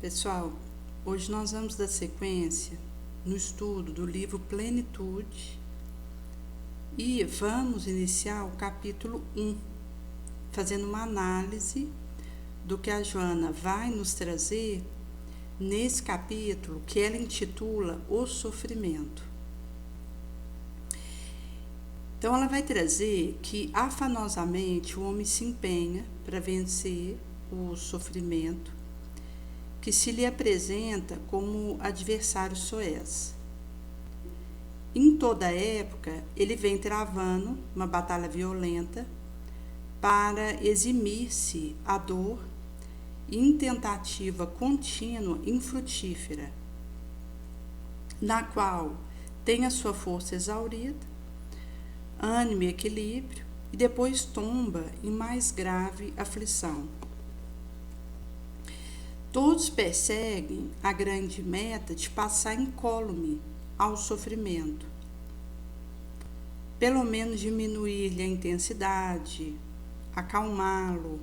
Pessoal, hoje nós vamos dar sequência no estudo do livro Plenitude e vamos iniciar o capítulo 1, fazendo uma análise do que a Joana vai nos trazer nesse capítulo que ela intitula O Sofrimento. Então ela vai trazer que afanosamente o homem se empenha para vencer o sofrimento que se lhe apresenta como adversário soez. Em toda época, ele vem travando uma batalha violenta para eximir-se a dor em tentativa contínua infrutífera, na qual tem a sua força exaurida, ânimo e equilíbrio, e depois tomba em mais grave aflição. Todos perseguem a grande meta de passar incólume ao sofrimento, pelo menos diminuir-lhe a intensidade, acalmá-lo,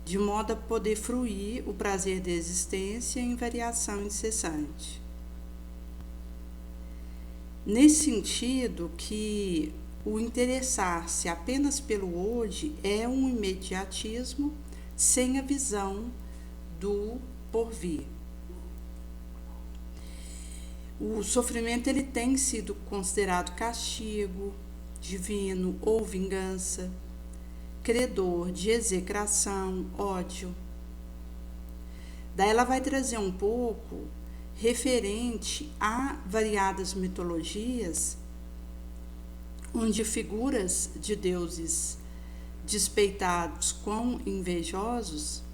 de modo a poder fruir o prazer da existência em variação incessante. Nesse sentido que o interessar-se apenas pelo hoje é um imediatismo sem a visão do porvir. O sofrimento ele tem sido considerado castigo divino ou vingança, credor de execração, ódio. Daí ela vai trazer um pouco referente a variadas mitologias, onde figuras de deuses despeitados quão invejosos,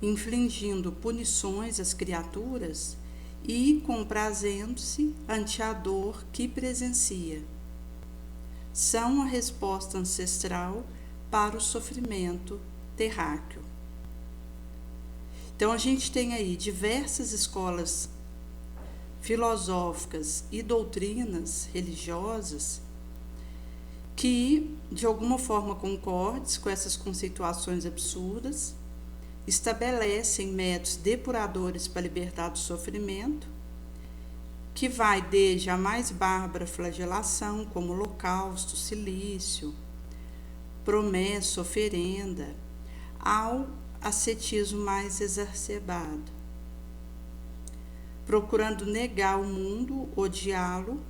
infligindo punições às criaturas e comprazendo-se ante a dor que presencia, são a resposta ancestral para o sofrimento terráqueo. Então a gente tem aí diversas escolas filosóficas e doutrinas religiosas que, de alguma forma concordes com essas conceituações absurdas, estabelecem métodos depuradores para libertar do sofrimento, que vai desde a mais bárbara flagelação, como holocausto, cilício, promessa, oferenda, ao ascetismo mais exacerbado, procurando negar o mundo, odiá-lo,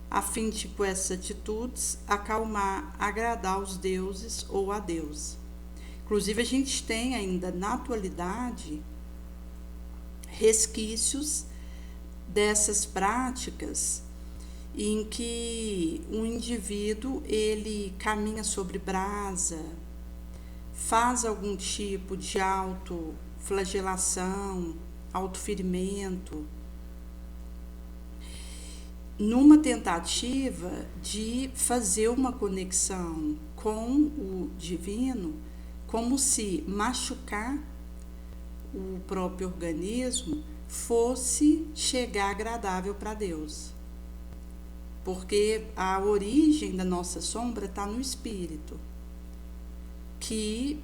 a fim de, com essas atitudes, acalmar, agradar os deuses ou a Deus. Inclusive, a gente tem ainda, na atualidade, resquícios dessas práticas em que um indivíduo ele caminha sobre brasa, faz algum tipo de autoflagelação, autoferimento, numa tentativa de fazer uma conexão com o divino, como se machucar o próprio organismo fosse chegar agradável para Deus. Porque a origem da nossa sombra está no espírito, que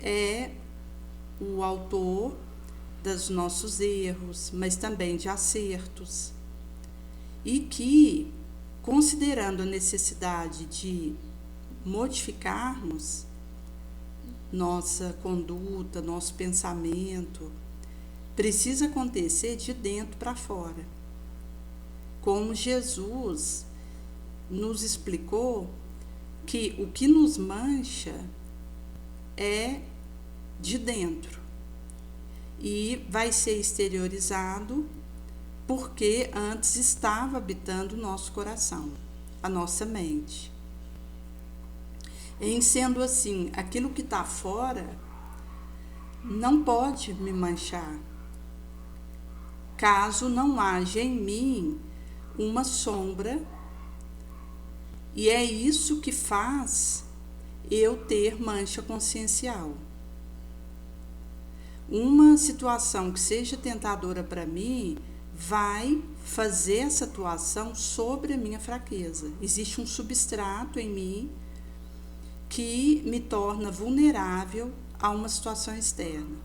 é o autor dos nossos erros, mas também de acertos. E que, considerando a necessidade de modificarmos nossa conduta, nosso pensamento, precisa acontecer de dentro para fora. Como Jesus nos explicou que o que nos mancha é de dentro e vai ser exteriorizado porque antes estava habitando o nosso coração, a nossa mente. Em sendo assim, aquilo que está fora não pode me manchar, caso não haja em mim uma sombra, e é isso que faz eu ter mancha consciencial. Uma situação que seja tentadora para mim vai fazer essa atuação sobre a minha fraqueza. Existe um substrato em mim que me torna vulnerável a uma situação externa.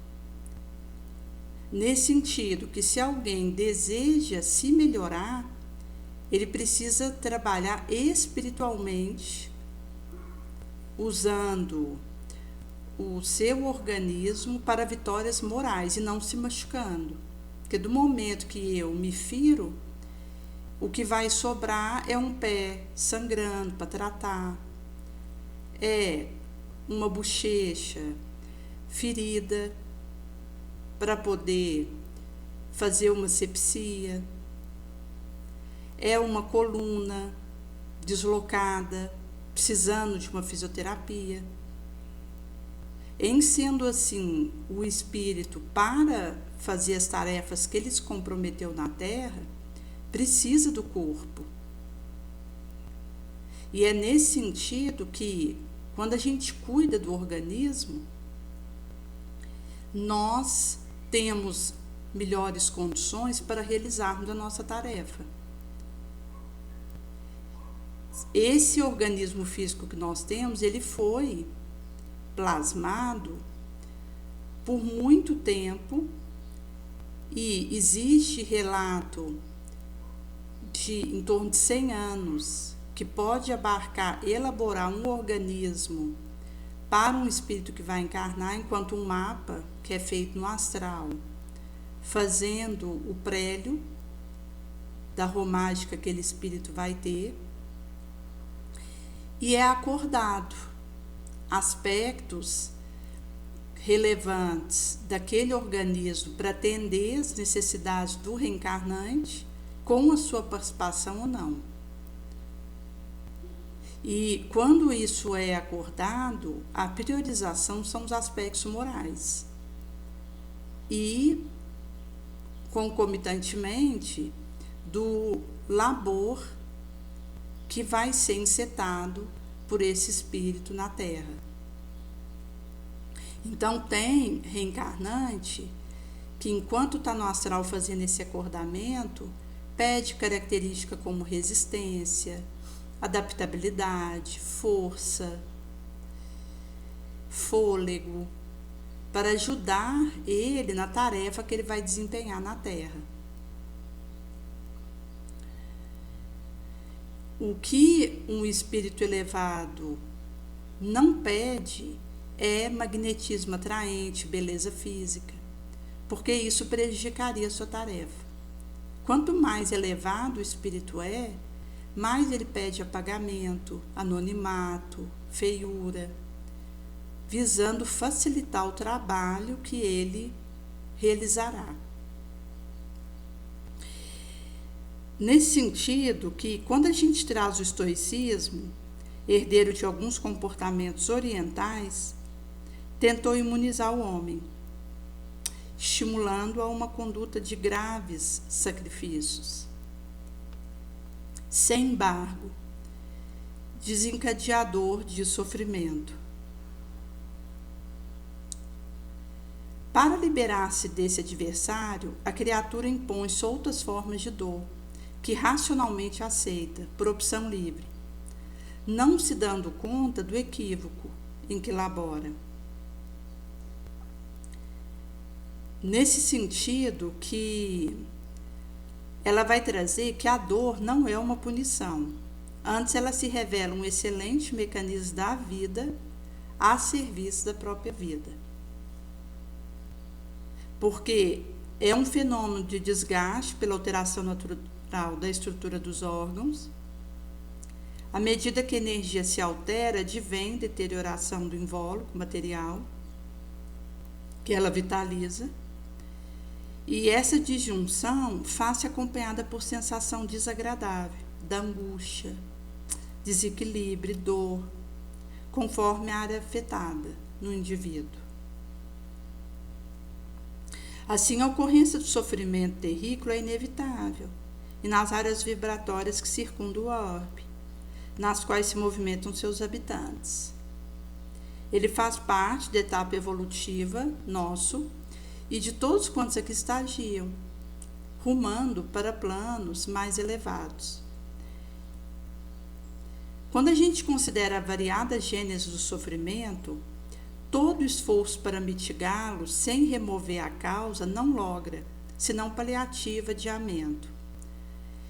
nesse sentido que se alguém deseja se melhorar, ele precisa trabalhar espiritualmente, usando o seu organismo para vitórias morais e não se machucando. Porque do momento que eu me firo, o que vai sobrar é um pé sangrando para tratar, é uma bochecha ferida para poder fazer uma sepsia, é uma coluna deslocada, precisando de uma fisioterapia. Em sendo assim, o espírito, para fazer as tarefas que ele se comprometeu na Terra, precisa do corpo. E é nesse sentido que, quando a gente cuida do organismo, nós temos melhores condições para realizarmos a nossa tarefa. Esse organismo físico que nós temos, ele foi plasmado por muito tempo e existe relato de em torno de 100 anos que pode abarcar, elaborar um organismo para um espírito que vai encarnar, enquanto um mapa que é feito no astral, fazendo o prélio da romagem que aquele espírito vai ter, e é acordado aspectos relevantes daquele organismo para atender as necessidades do reencarnante, com a sua participação ou não. E quando isso é acordado, a priorização são os aspectos morais. E, concomitantemente, do labor que vai ser encetado por esse espírito na Terra. Então, tem reencarnante que, enquanto está no astral fazendo esse acordamento, pede características como resistência, adaptabilidade, força, fôlego, para ajudar ele na tarefa que ele vai desempenhar na Terra. O que um espírito elevado não pede é magnetismo atraente, beleza física, porque isso prejudicaria a sua tarefa. Quanto mais elevado o espírito é, mais ele pede apagamento, anonimato, feiura, visando facilitar o trabalho que ele realizará. Nesse sentido, que quando a gente traz o estoicismo, herdeiro de alguns comportamentos orientais, tentou imunizar o homem, estimulando a uma conduta de graves sacrifícios, sem embargo, desencadeador de sofrimento. Para liberar-se desse adversário, a criatura impõe soltas formas de dor, que racionalmente aceita, por opção livre, não se dando conta do equívoco em que labora. Nesse sentido que ela vai trazer que a dor não é uma punição, antes ela se revela um excelente mecanismo da vida a serviço da própria vida. Porque é um fenômeno de desgaste pela alteração natural da estrutura dos órgãos. À medida que a energia se altera, advém deterioração do invólucro material, que ela vitaliza, e essa disjunção faz-se acompanhada por sensação desagradável, da angústia, desequilíbrio, dor, conforme a área afetada no indivíduo. Assim, a ocorrência do sofrimento terrícola é inevitável, e nas áreas vibratórias que circundam o orbe, nas quais se movimentam seus habitantes. Ele faz parte da etapa evolutiva nosso e de todos quantos aqui estagiam, rumando para planos mais elevados. Quando a gente considera a variada gênese do sofrimento, todo esforço para mitigá-lo sem remover a causa não logra, senão paliativo adiamento.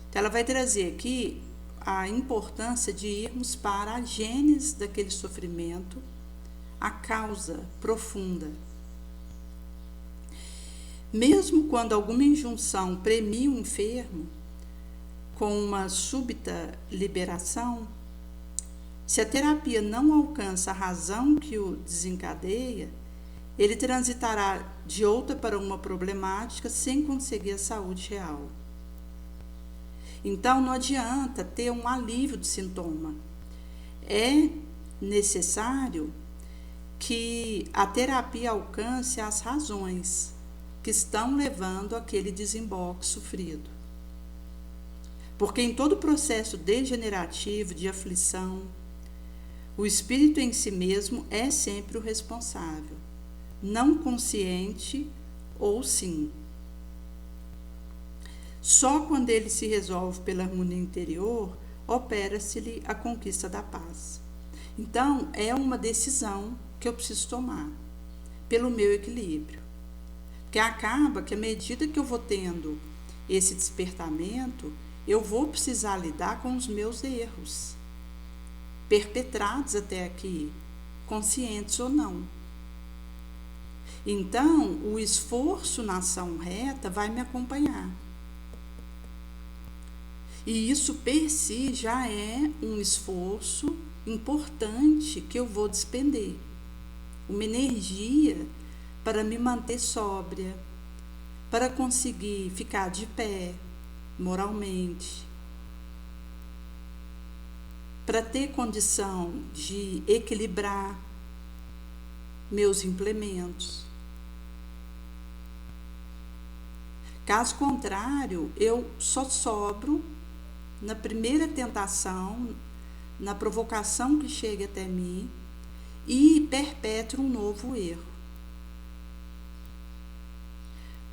Então, ela vai trazer aqui a importância de irmos para a gênese daquele sofrimento, a causa profunda. Mesmo quando alguma injunção premia o enfermo com uma súbita liberação, se a terapia não alcança a razão que o desencadeia, ele transitará de outra para uma problemática sem conseguir a saúde real. Então, não adianta ter um alívio do sintoma. É necessário que a terapia alcance as razões que estão levando aquele desemboque sofrido. Porque em todo processo degenerativo de aflição, o espírito em si mesmo é sempre o responsável, não consciente ou sim. Só quando ele se resolve pela harmonia interior, opera-se-lhe a conquista da paz. Então, é uma decisão que eu preciso tomar, pelo meu equilíbrio. Porque acaba que, à medida que eu vou tendo esse despertamento, eu vou precisar lidar com os meus erros, perpetrados até aqui, conscientes ou não. Então, o esforço na ação reta vai me acompanhar. E isso, per si, já é um esforço importante que eu vou despender. Uma energia para me manter sóbria, para conseguir ficar de pé moralmente, para ter condição de equilibrar meus implementos. Caso contrário, eu só sobro na primeira tentação, na provocação que chega até mim e perpetro um novo erro.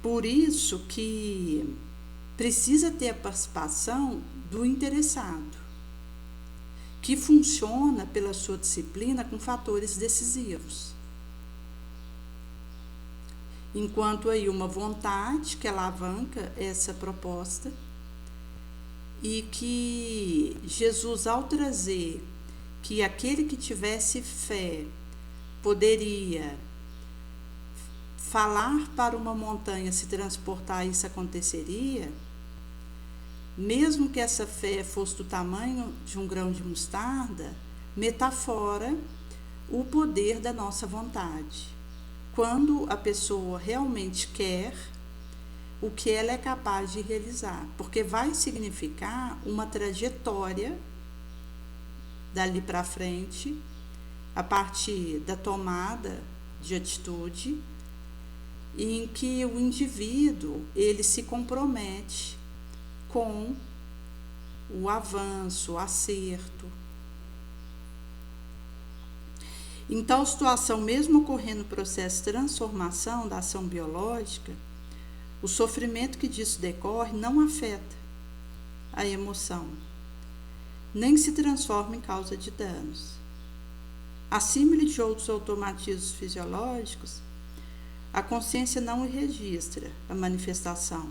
Por isso que precisa ter a participação do interessado, que funciona pela sua disciplina com fatores decisivos. Enquanto aí uma vontade que alavanca essa proposta, e que Jesus, ao trazer que aquele que tivesse fé poderia falar para uma montanha se transportar, isso aconteceria, mesmo que essa fé fosse do tamanho de um grão de mostarda, metafora o poder da nossa vontade. Quando a pessoa realmente quer o que ela é capaz de realizar, porque vai significar uma trajetória dali para frente, a partir da tomada de atitude, em que o indivíduo ele se compromete com o avanço, o acerto. Em tal situação, mesmo ocorrendo o processo de transformação da ação biológica, o sofrimento que disso decorre não afeta a emoção, nem se transforma em causa de danos. Acima de outros automatismos fisiológicos, a consciência não registra a manifestação.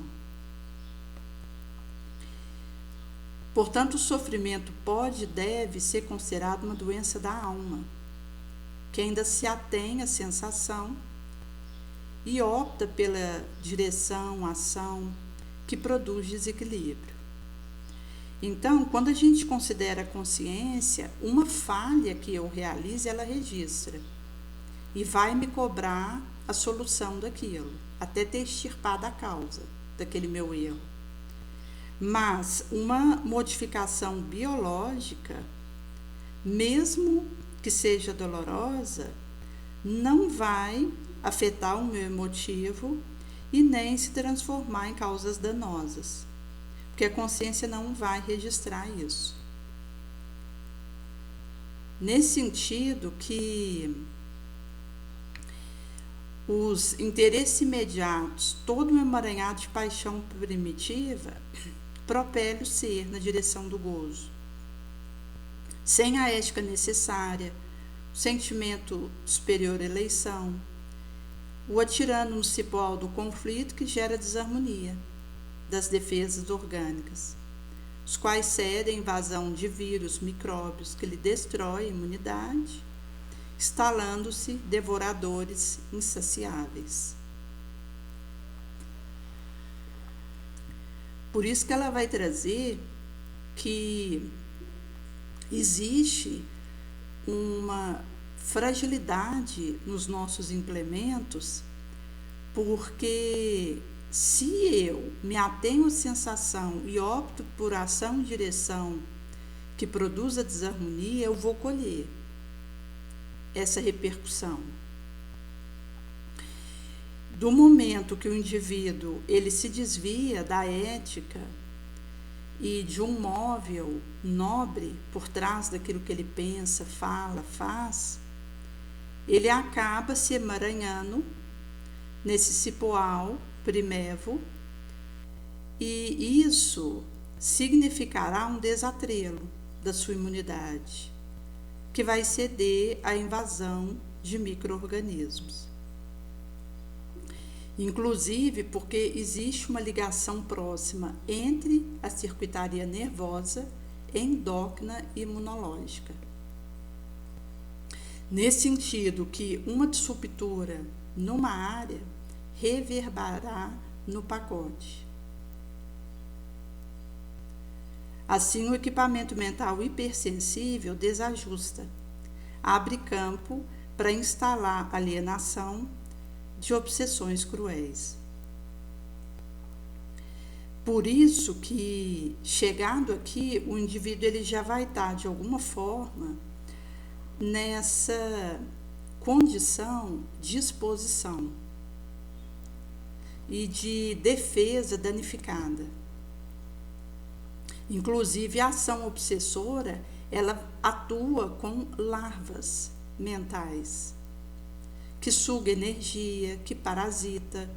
Portanto, o sofrimento pode e deve ser considerado uma doença da alma, que ainda se atém à sensação e opta pela direção, ação que produz desequilíbrio. Então, quando a gente considera a consciência, uma falha que eu realize, ela registra e vai me cobrar a solução daquilo, até ter extirpado a causa daquele meu erro. Mas uma modificação biológica, mesmo que seja dolorosa, não vai afetar o meu emotivo e nem se transformar em causas danosas, porque a consciência não vai registrar isso. Nesse sentido que os interesses imediatos, todo um emaranhado de paixão primitiva, propele o ser na direção do gozo, sem a ética necessária, sentimento de superior eleição, o atirando no cipó do conflito que gera desarmonia das defesas orgânicas, os quais cedem à invasão de vírus, micróbios que lhe destroem a imunidade, instalando-se devoradores insaciáveis. Por isso que ela vai trazer que existe uma fragilidade nos nossos implementos, porque se eu me atenho à sensação e opto por ação e direção que produza desarmonia, eu vou colher essa repercussão. Do momento que o indivíduo ele se desvia da ética e de um móvel nobre por trás daquilo que ele pensa, fala, faz, ele acaba se emaranhando nesse cipoal primevo, e isso significará um desatrelo da sua imunidade, que vai ceder à invasão de micro-organismos. Inclusive porque existe uma ligação próxima entre a circuitaria nervosa, endócrina e imunológica. Nesse sentido que uma disruptura numa área reverberará no pacote. Assim, o equipamento mental hipersensível desajusta, abre campo para instalar alienação de obsessões cruéis. Por isso que, chegado aqui, o indivíduo ele já vai estar, de alguma forma, nessa condição de exposição e de defesa danificada. Inclusive, a ação obsessora, ela atua com larvas mentais, que suga energia, que parasita,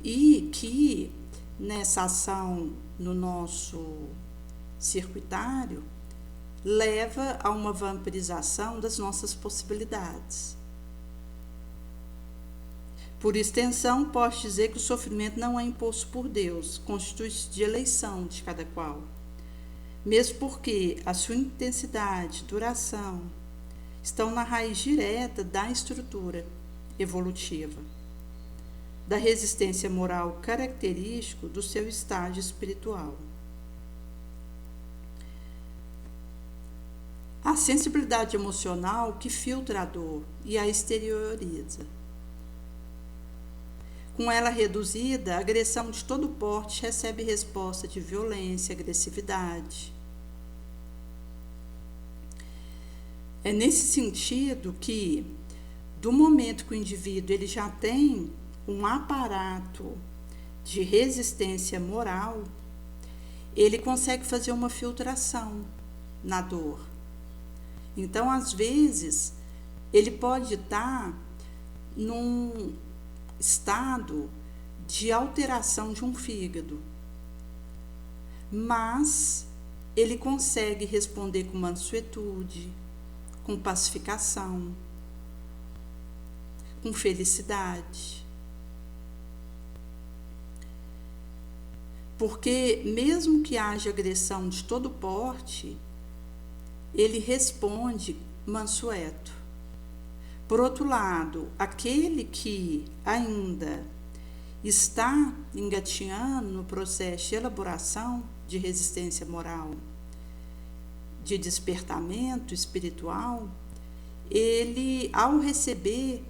e que nessa ação no nosso circuitário leva a uma vampirização das nossas possibilidades. Por extensão, posso dizer que o sofrimento não é imposto por Deus, constitui-se de eleição de cada qual, mesmo porque a sua intensidade, duração, estão na raiz direta da estrutura evolutiva, da resistência moral característico do seu estágio espiritual. A sensibilidade emocional que filtra a dor e a exterioriza. Com ela reduzida, a agressão de todo porte recebe resposta de violência, agressividade. É nesse sentido que, do momento que o indivíduo ele já tem um aparato de resistência moral, ele consegue fazer uma filtração na dor. Então, às vezes, ele pode estar num estado de alteração de um fígado, mas ele consegue responder com mansuetude, com pacificação, com felicidade. Porque mesmo que haja agressão de todo porte, ele responde mansueto. Por outro lado, aquele que ainda está engatinhando no processo de elaboração de resistência moral, de despertamento espiritual, ele, ao receber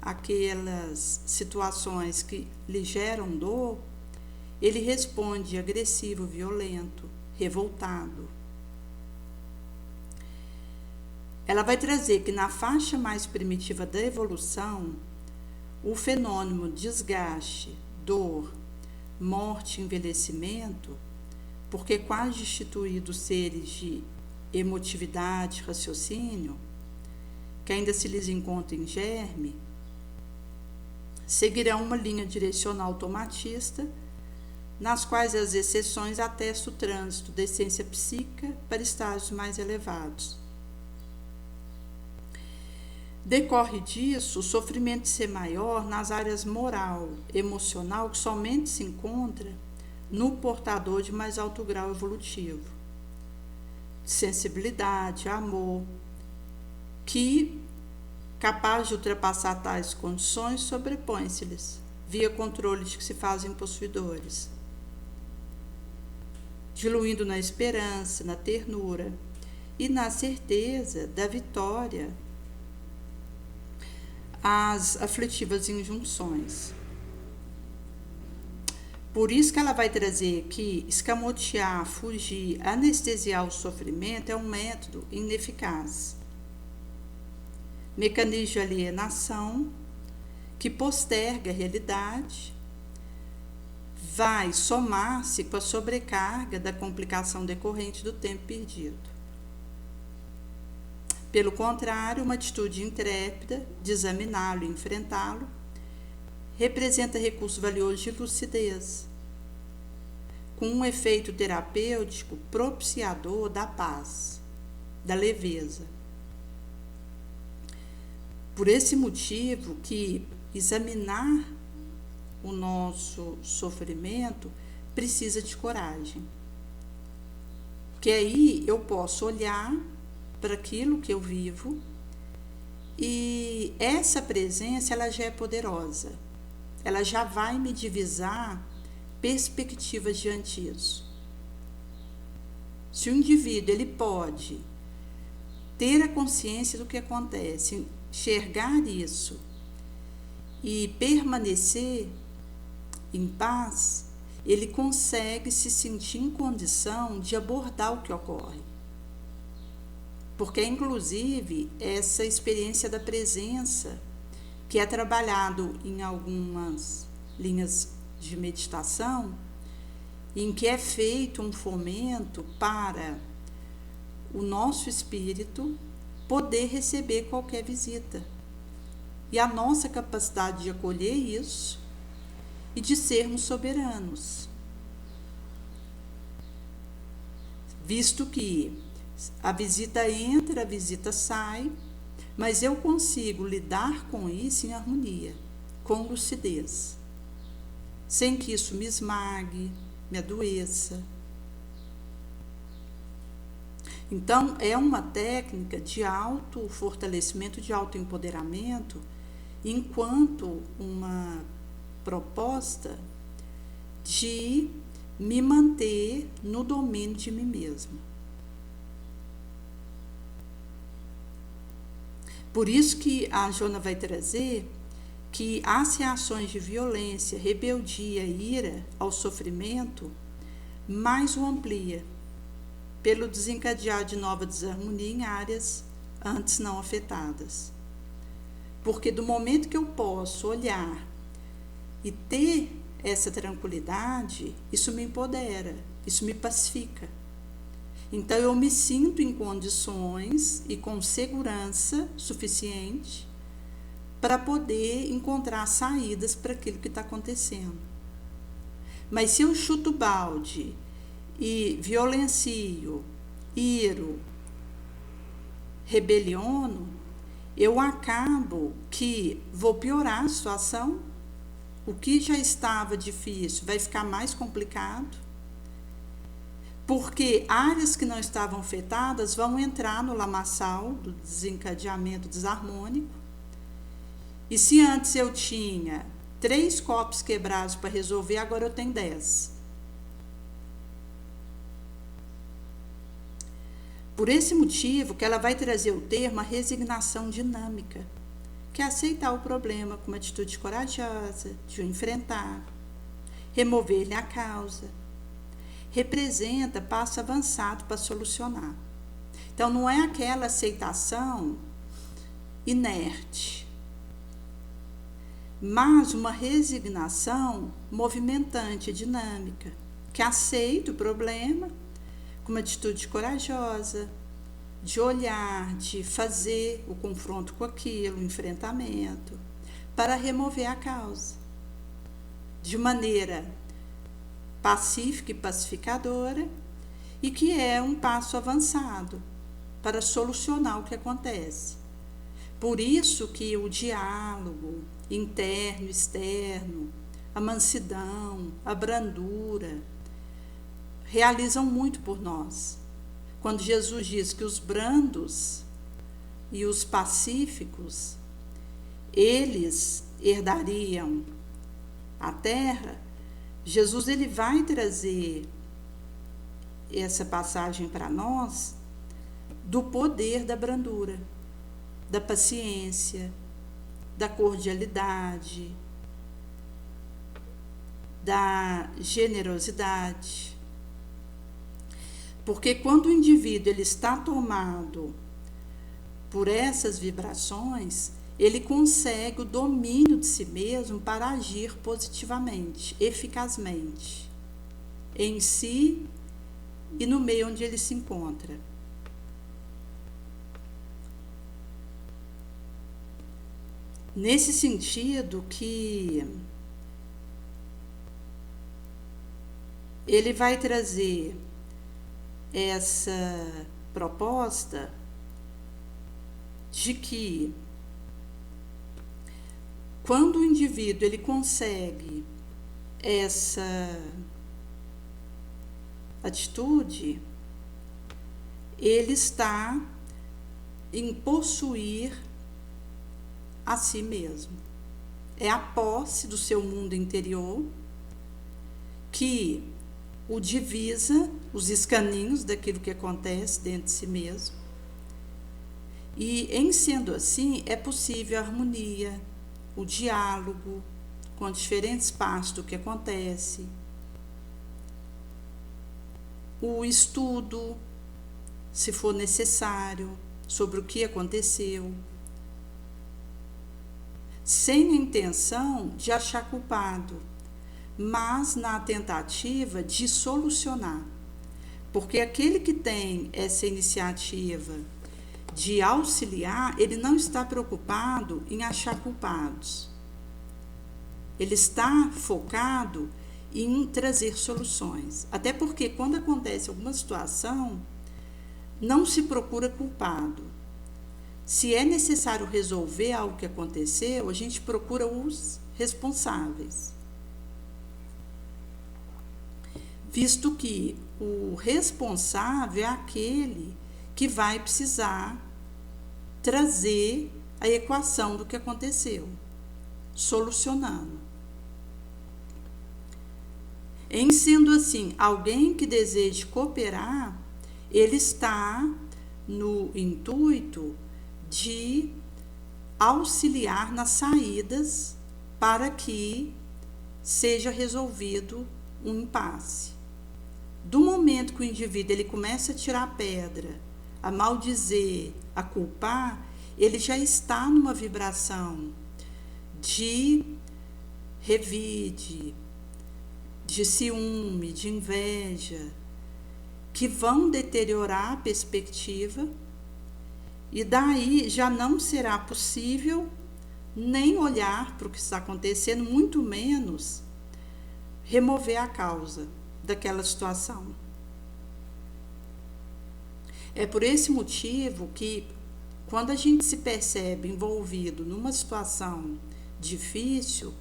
aquelas situações que lhe geram dor, ele responde agressivo, violento, revoltado. Ela vai trazer que na faixa mais primitiva da evolução, o fenômeno desgaste, dor, morte e envelhecimento, porque quase destituídos seres de emotividade, raciocínio, que ainda se lhes encontra em germe, seguirão uma linha direcional automatista, nas quais as exceções atestam o trânsito da essência psíquica para estágios mais elevados, Decorre disso o sofrimento ser maior nas áreas moral, emocional, que somente se encontra no portador de mais alto grau evolutivo, de sensibilidade, amor, que, capaz de ultrapassar tais condições, sobrepõe-se-lhes, via controles que se fazem possuidores, diluindo na esperança, na ternura e na certeza da vitória as aflitivas injunções. Por isso que ela vai trazer que escamotear, fugir, anestesiar o sofrimento é um método ineficaz. Mecanismo de alienação que posterga a realidade, vai somar-se com a sobrecarga da complicação decorrente do tempo perdido. Pelo contrário, uma atitude intrépida de examiná-lo e enfrentá-lo representa recurso valioso de lucidez, com um efeito terapêutico propiciador da paz, da leveza. Por esse motivo que examinar o nosso sofrimento precisa de coragem. Porque aí eu posso olhar para aquilo que eu vivo e essa presença ela já é poderosa. Ela já vai me divisar perspectivas diante disso. Se o indivíduo ele pode ter a consciência do que acontece, enxergar isso e permanecer em paz, ele consegue se sentir em condição de abordar o que ocorre. Porque, inclusive, essa experiência da presença, que é trabalhado em algumas linhas de meditação, em que é feito um fomento para o nosso espírito poder receber qualquer visita. E a nossa capacidade de acolher isso e de sermos soberanos. Visto que a visita entra, a visita sai, mas eu consigo lidar com isso em harmonia, com lucidez, sem que isso me esmague, me adoeça. Então, é uma técnica de autofortalecimento, de autoempoderamento, enquanto uma proposta de me manter no domínio de mim mesma. Por isso que a Jona vai trazer que as reações de violência, rebeldia, ira ao sofrimento, mais o amplia, pelo desencadear de nova desarmonia em áreas antes não afetadas. Porque do momento que eu posso olhar e ter essa tranquilidade, isso me empodera, isso me pacifica. Então eu me sinto em condições e com segurança suficiente para poder encontrar saídas para aquilo que está acontecendo. Mas se eu chuto balde e violencio, iro, rebeliono, eu acabo que vou piorar a situação. O que já estava difícil vai ficar mais complicado, porque áreas que não estavam afetadas vão entrar no lamaçal do desencadeamento desarmônico. E se antes eu tinha 3 copos quebrados para resolver, agora eu tenho 10. Por esse motivo que ela vai trazer o termo a resignação dinâmica, que é aceitar o problema com uma atitude corajosa, de o enfrentar, remover-lhe a causa. Representa passo avançado para solucionar. Então, não é aquela aceitação inerte, mas uma resignação movimentante, dinâmica, que aceita o problema com uma atitude corajosa, de olhar, de fazer o confronto com aquilo, o enfrentamento, para remover a causa, de maneira pacífica e pacificadora, e que é um passo avançado para solucionar o que acontece. Por isso que o diálogo interno, externo, a mansidão, a brandura, realizam muito por nós. Quando Jesus diz que os brandos e os pacíficos, eles herdariam a terra, Jesus ele vai trazer essa passagem para nós do poder da brandura, da paciência, da cordialidade, da generosidade. Porque quando o indivíduo ele está tomado por essas vibrações, ele consegue o domínio de si mesmo para agir positivamente, eficazmente, em si e no meio onde ele se encontra. Nesse sentido que ele vai trazer essa proposta de que quando o indivíduo ele consegue essa atitude, ele está em possuir a si mesmo. É a posse do seu mundo interior que o divisa os escaninhos daquilo que acontece dentro de si mesmo. E, em sendo assim, é possível a harmonia, o diálogo com diferentes partes do que acontece, o estudo, se for necessário, sobre o que aconteceu, sem a intenção de achar culpado, mas na tentativa de solucionar. Porque aquele que tem essa iniciativa de auxiliar, ele não está preocupado em achar culpados. Ele está focado em trazer soluções. Até porque quando acontece alguma situação, não se procura culpado. Se é necessário resolver algo que aconteceu, a gente procura os responsáveis. Visto que o responsável é aquele que vai precisar trazer a equação do que aconteceu, solucionando. Em sendo assim, alguém que deseje cooperar, ele está no intuito de auxiliar nas saídas para que seja resolvido um impasse. Do momento que o indivíduo ele começa a tirar a pedra, a maldizer, a culpar, ele já está numa vibração de revide, de ciúme, de inveja, que vão deteriorar a perspectiva, e daí já não será possível nem olhar para o que está acontecendo, muito menos remover a causa daquela situação. É por esse motivo que, quando a gente se percebe envolvido numa situação difícil,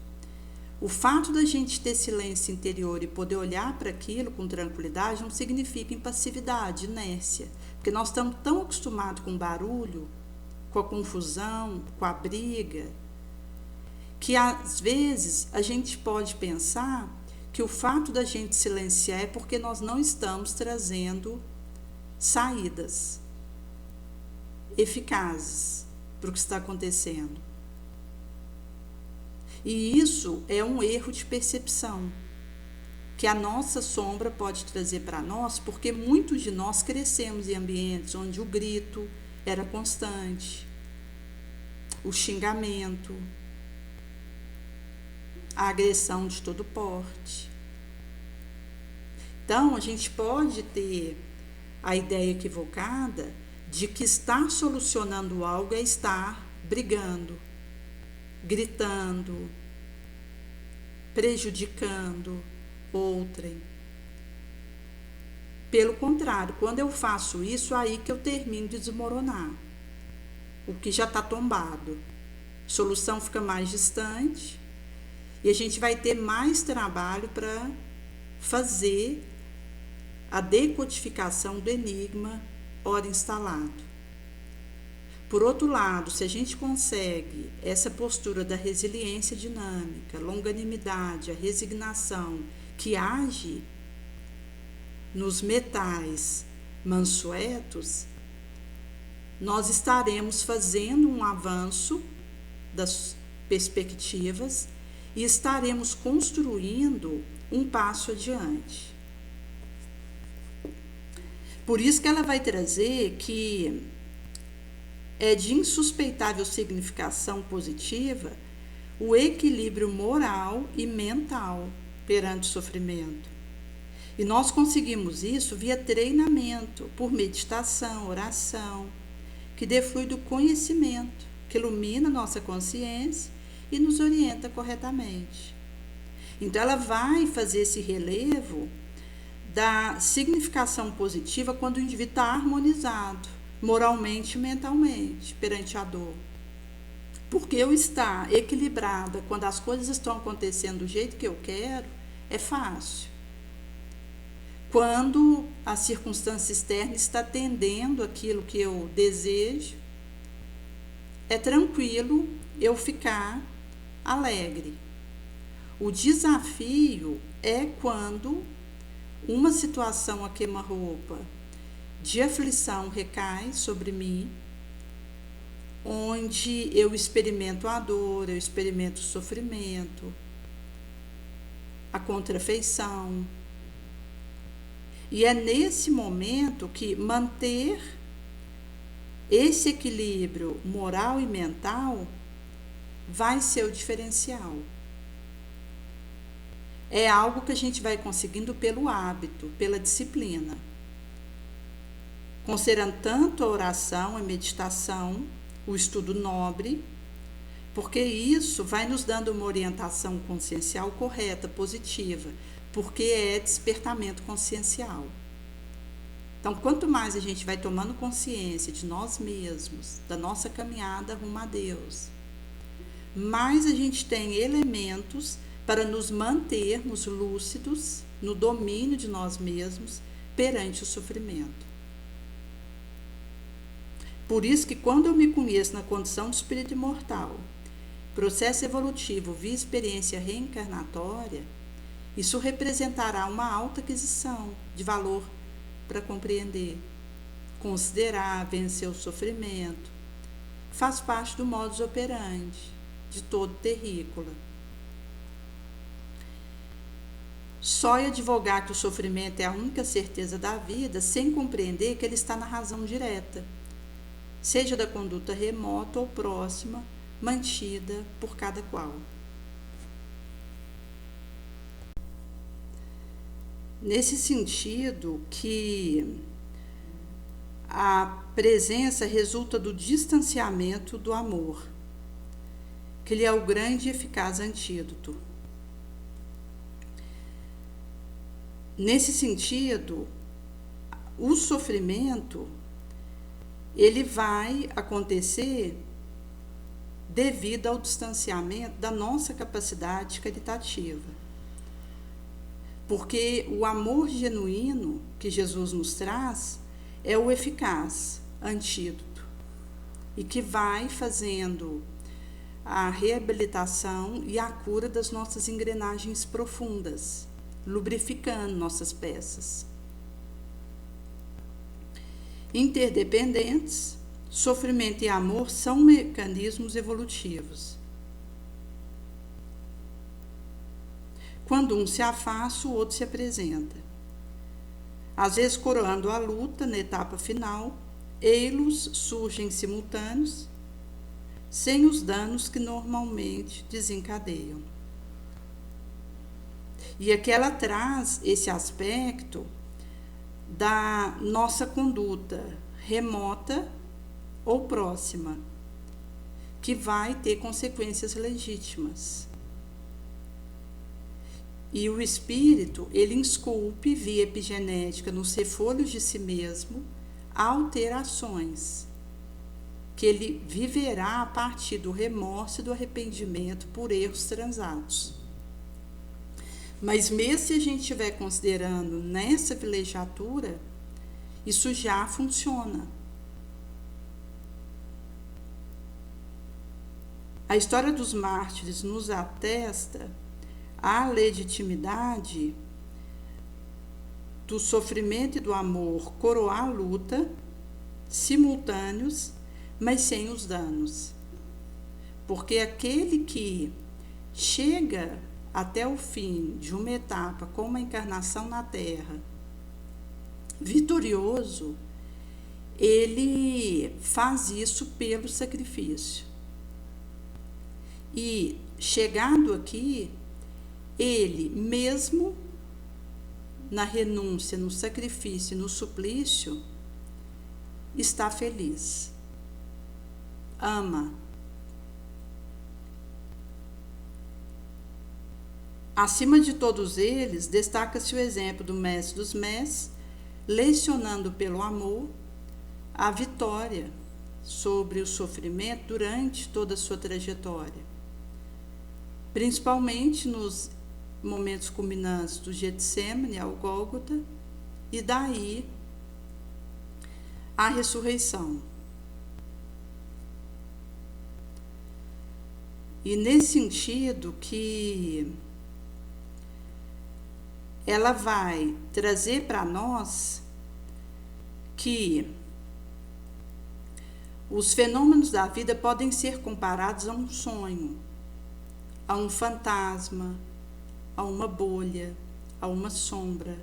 o fato da gente ter silêncio interior e poder olhar para aquilo com tranquilidade não significa impassividade, inércia, porque nós estamos tão acostumados com o barulho, com a confusão, com a briga, que às vezes a gente pode pensar que o fato da gente silenciar é porque nós não estamos trazendo saídas eficazes para o que está acontecendo. E isso é um erro de percepção que a nossa sombra pode trazer para nós, porque muitos de nós crescemos em ambientes onde o grito era constante, o xingamento, a agressão de todo porte. Então, a gente pode ter a ideia equivocada de que estar solucionando algo é estar brigando, gritando, prejudicando outrem. Pelo contrário, quando eu faço isso, aí que eu termino de desmoronar. o que já está tombado. A solução fica mais distante e a gente vai ter mais trabalho para fazer a decodificação do enigma ora instalado. Por outro lado, se a gente consegue essa postura da resiliência dinâmica, longanimidade, a resignação, que age nos metais mansuetos, nós estaremos fazendo um avanço das perspectivas e estaremos construindo um passo adiante. Por isso que ela vai trazer que é de insuspeitável significação positiva o equilíbrio moral e mental perante o sofrimento. E nós conseguimos isso via treinamento, por meditação, oração, que deflui do conhecimento, que ilumina nossa consciência e nos orienta corretamente. Então ela vai fazer esse relevo da significação positiva quando o indivíduo está harmonizado, moralmente e mentalmente, perante a dor. Porque eu estar equilibrada quando as coisas estão acontecendo do jeito que eu quero, é fácil. Quando a circunstância externa está tendendo aquilo que eu desejo, é tranquilo eu ficar alegre. O desafio é quando uma situação a queima-roupa de aflição recai sobre mim, onde eu experimento a dor, eu experimento o sofrimento, a contrafeição. E é nesse momento que manter esse equilíbrio moral e mental vai ser o diferencial. É algo que a gente vai conseguindo pelo hábito, pela disciplina. Considerando tanto a oração, a meditação, o estudo nobre, porque isso vai nos dando uma orientação consciencial correta, positiva, porque é despertamento consciencial. Então, quanto mais a gente vai tomando consciência de nós mesmos, da nossa caminhada rumo a Deus, mais a gente tem elementos para nos mantermos lúcidos no domínio de nós mesmos perante o sofrimento. Por isso que quando eu me conheço na condição de espírito imortal, processo evolutivo via experiência reencarnatória, isso representará uma alta aquisição de valor para compreender, considerar, vencer o sofrimento. Faz parte do modus operandi de todo terrícola. Só advogar que o sofrimento é a única certeza da vida, sem compreender que ele está na razão direta, seja da conduta remota ou próxima, mantida por cada qual. Nesse sentido que a presença resulta do distanciamento do amor, que ele é o grande e eficaz antídoto. Nesse sentido, o sofrimento ele vai acontecer devido ao distanciamento da nossa capacidade caritativa. Porque o amor genuíno que Jesus nos traz é o eficaz antídoto e que vai fazendo a reabilitação e a cura das nossas engrenagens profundas, lubrificando nossas peças. Interdependentes, sofrimento e amor são mecanismos evolutivos. Quando um se afasta, o outro se apresenta. Às vezes, coroando a luta na etapa final, ei-los surgem simultâneos, sem os danos que normalmente desencadeiam. E aqui ela traz esse aspecto da nossa conduta remota ou próxima, que vai ter consequências legítimas. E o espírito, ele esculpe via epigenética nos refolhos de si mesmo alterações. que ele viverá a partir do remorso e do arrependimento por erros transatos. Mas mesmo se a gente estiver considerando nessa vilegiatura, isso já funciona. A história dos mártires nos atesta a legitimidade do sofrimento e do amor coroar a luta, simultâneos, mas sem os danos. Porque aquele que chega até o fim de uma etapa como a encarnação na Terra, vitorioso, ele faz isso pelo sacrifício. E chegado aqui, ele mesmo na renúncia, no sacrifício e no suplício, está feliz. Ama. Acima de todos eles, destaca-se o exemplo do Mestre dos Mestres, lecionando pelo amor a vitória sobre o sofrimento durante toda a sua trajetória, principalmente nos momentos culminantes do Getsemane ao Gólgota, e daí a ressurreição. E nesse sentido que ela vai trazer para nós que os fenômenos da vida podem ser comparados a um sonho, a um fantasma, a uma bolha, a uma sombra,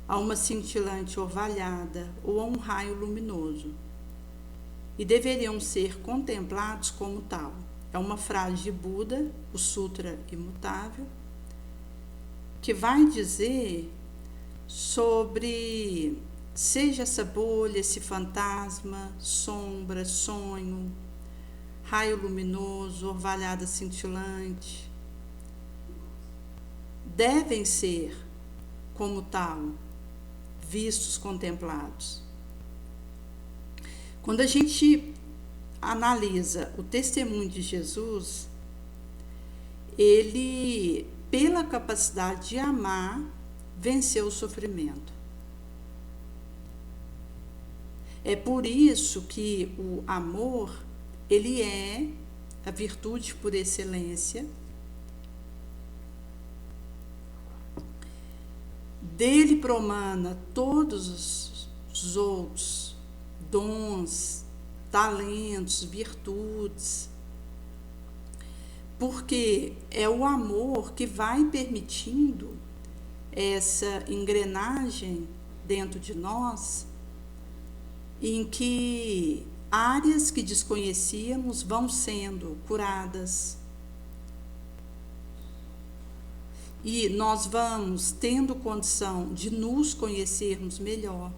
a uma cintilante orvalhada ou a um raio luminoso, e deveriam ser contemplados como tal. É uma frase de Buda, o Sutra Imutável, que vai dizer sobre, seja essa bolha, esse fantasma, sombra, sonho, raio luminoso, orvalhada cintilante, devem ser, como tal, vistos, contemplados. Quando a gente analisa o testemunho de Jesus, ele, pela capacidade de amar, venceu o sofrimento. É por isso que o amor, ele é a virtude por excelência. Dele promana todos os outros dons, talentos, virtudes, porque é o amor que vai permitindo essa engrenagem dentro de nós, em que áreas que desconhecíamos vão sendo curadas, e nós vamos tendo condição de nos conhecermos melhor.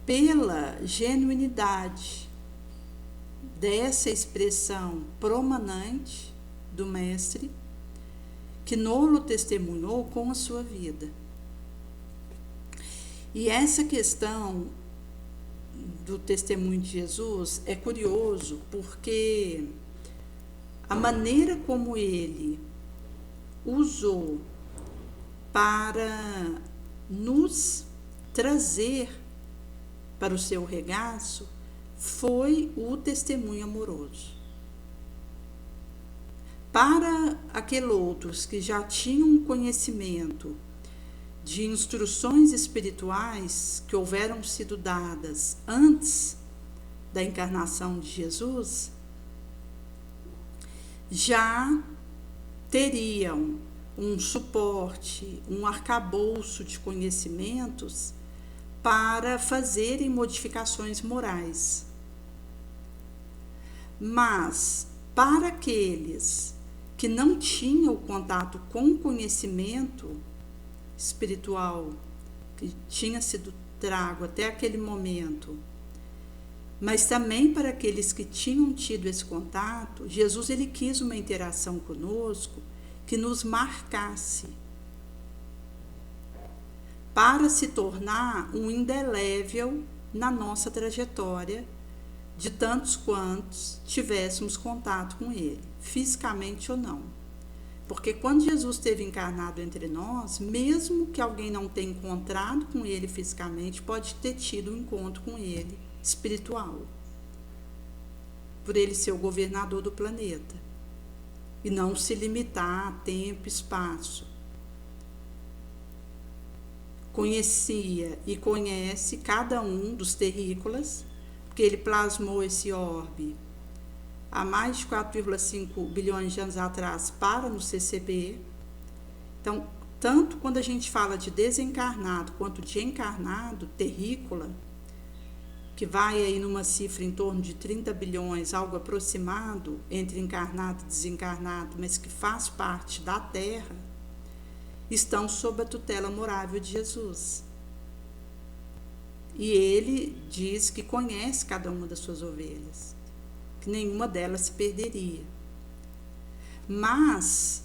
Pela genuinidade dessa expressão promanante do Mestre, que nolo testemunhou com a sua vida. E essa questão do testemunho de Jesus é curioso, porque a maneira como ele usou para nos trazer para o seu regaço foi o testemunho amoroso. Para aqueles outros que já tinham conhecimento de instruções espirituais que houveram sido dadas antes da encarnação de Jesus, já teriam um suporte, um arcabouço de conhecimentos para fazerem modificações morais. Mas, para aqueles que não tinham contato com o conhecimento espiritual que tinha sido trago até aquele momento, mas também para aqueles que tinham tido esse contato, Jesus ele quis uma interação conosco que nos marcasse, para se tornar um indelével na nossa trajetória, de tantos quantos tivéssemos contato com ele, fisicamente ou não. Porque quando Jesus esteve encarnado entre nós, mesmo que alguém não tenha encontrado com ele fisicamente, pode ter tido um encontro com ele espiritual, por ele ser o governador do planeta e não se limitar a tempo e espaço. Conhecia e conhece cada um dos terrícolas, porque ele plasmou esse orbe há mais de 4,5 bilhões de anos atrás para no CCB. Então, tanto quando a gente fala de desencarnado quanto de encarnado, terrícola, que vai aí numa cifra em torno de 30 bilhões, algo aproximado entre encarnado e desencarnado, mas que faz parte da Terra, estão sob a tutela morável de Jesus. E ele diz que conhece cada uma das suas ovelhas, que nenhuma delas se perderia. Mas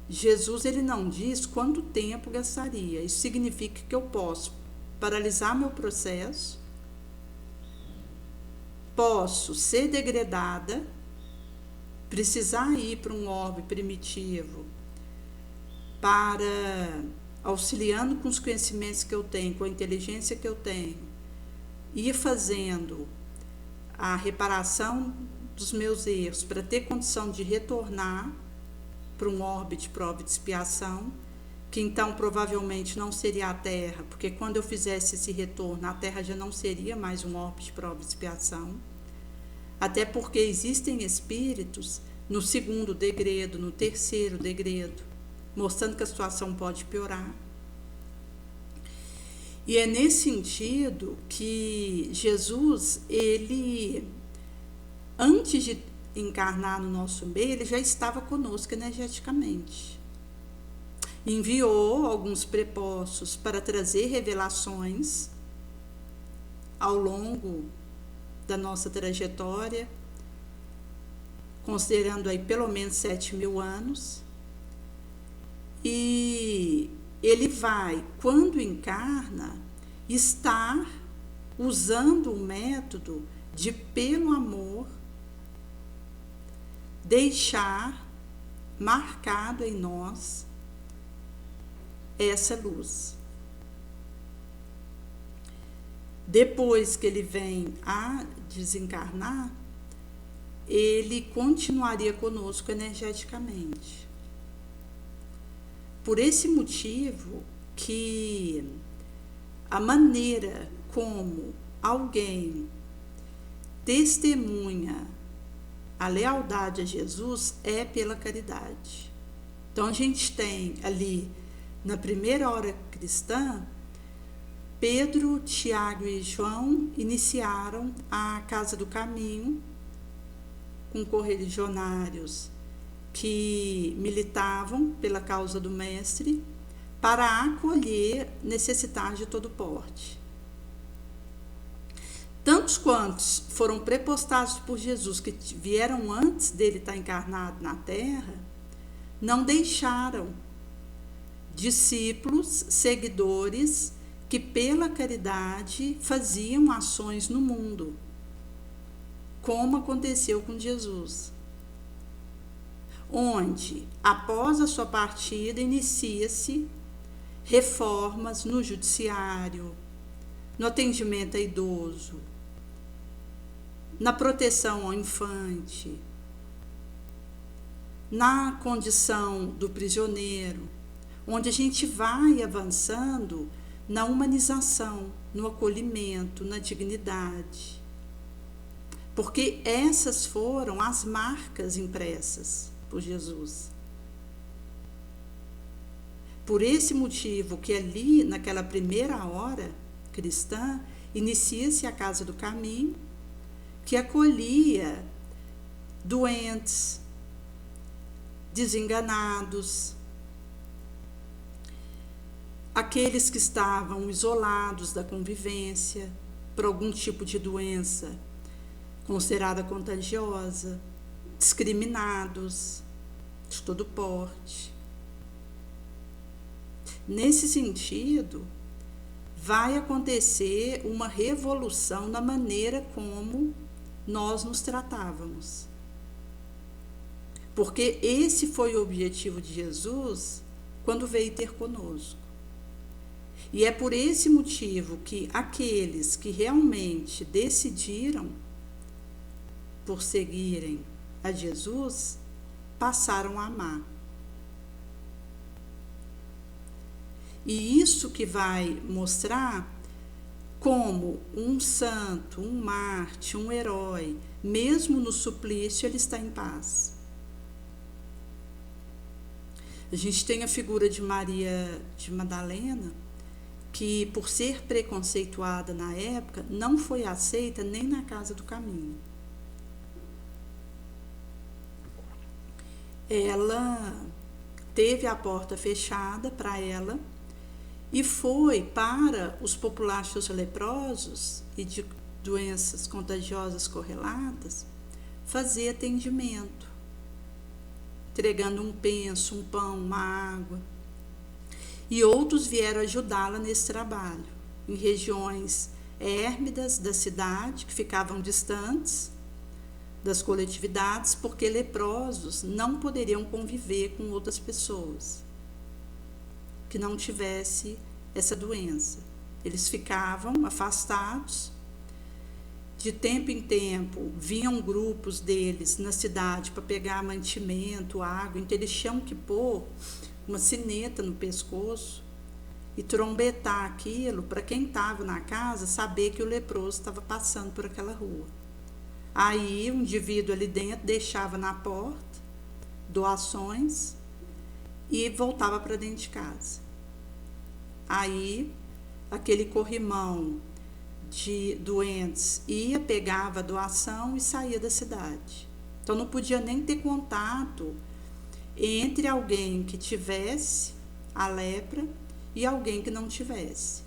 Jesus ele não diz quanto tempo gastaria. Isso significa que eu posso paralisar meu processo, posso ser degradada, precisar ir para um orbe primitivo para, auxiliando com os conhecimentos que eu tenho, com a inteligência que eu tenho, ir fazendo a reparação dos meus erros para ter condição de retornar para um orbe de prova e de expiação, que então provavelmente não seria a Terra, porque quando eu fizesse esse retorno, a Terra já não seria mais um orbe de prova e expiação, até porque existem espíritos no segundo degredo, no terceiro degredo, mostrando que a situação pode piorar. E é nesse sentido que Jesus, ele, antes de encarnar no nosso meio, ele já estava conosco energeticamente. Enviou alguns prepostos para trazer revelações ao longo da nossa trajetória, considerando aí pelo menos 7.000 anos. E ele vai, quando encarna, estar usando o método de, pelo amor, deixar marcado em nós essa luz. Depois que ele vem a desencarnar, ele continuaria conosco energeticamente. Por esse motivo que a maneira como alguém testemunha a lealdade a Jesus é pela caridade. Então a gente tem ali, na primeira hora cristã, Pedro, Tiago e João iniciaram a Casa do Caminho com correligionários que militavam pela causa do Mestre para acolher necessidade de todo porte. Tantos quantos foram prepostados por Jesus, que vieram antes dele estar encarnado na Terra, não deixaram discípulos, seguidores, que pela caridade faziam ações no mundo, como aconteceu com Jesus, onde, após a sua partida, inicia-se reformas no judiciário, no atendimento a idoso, na proteção ao infante, na condição do prisioneiro, onde a gente vai avançando na humanização, no acolhimento, na dignidade. Porque essas foram as marcas impressas por Jesus. Por esse motivo que ali, naquela primeira hora cristã, inicia-se a Casa do Caminho, que acolhia doentes, desenganados, aqueles que estavam isolados da convivência por algum tipo de doença considerada contagiosa, discriminados de todo porte. Nesse sentido, vai acontecer uma revolução na maneira como nós nos tratávamos. Porque esse foi o objetivo de Jesus quando veio ter conosco. E é por esse motivo que aqueles que realmente decidiram por seguirem a Jesus passaram a amar. E isso que vai mostrar como um santo, um mártir, um herói, mesmo no suplício, ele está em paz. A gente tem a figura de Maria de Madalena, que por ser preconceituada na época, não foi aceita nem na casa do caminho. Ela teve a porta fechada para ela e foi para os populares leprosos e de doenças contagiosas correlatas fazer atendimento, entregando um penso, um pão, uma água. E outros vieram ajudá-la nesse trabalho, em regiões érmidas da cidade, que ficavam distantes das coletividades, porque leprosos não poderiam conviver com outras pessoas que não tivesse essa doença. Eles ficavam afastados. De tempo em tempo, vinham grupos deles na cidade para pegar mantimento, água, então eles tinham que pôr uma sineta no pescoço e trombetar aquilo para quem estava na casa saber que o leproso estava passando por aquela rua. Aí o indivíduo ali dentro deixava na porta doações e voltava para dentro de casa. Aí aquele corrimão de doentes ia, pegava a doação e saía da cidade. Então não podia nem ter contato entre alguém que tivesse a lepra e alguém que não tivesse.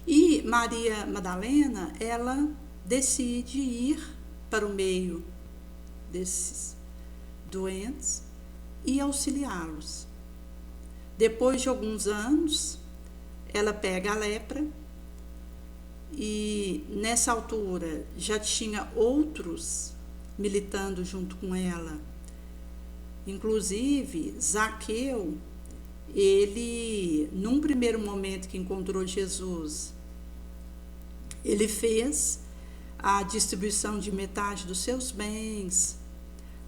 E Maria Madalena, ela decide ir para o meio desses doentes e auxiliá-los. Depois de alguns anos, ela pega a lepra e nessa altura já tinha outros militando junto com ela. Inclusive, Zaqueu, ele, num primeiro momento que encontrou Jesus, ele fez a distribuição de metade dos seus bens,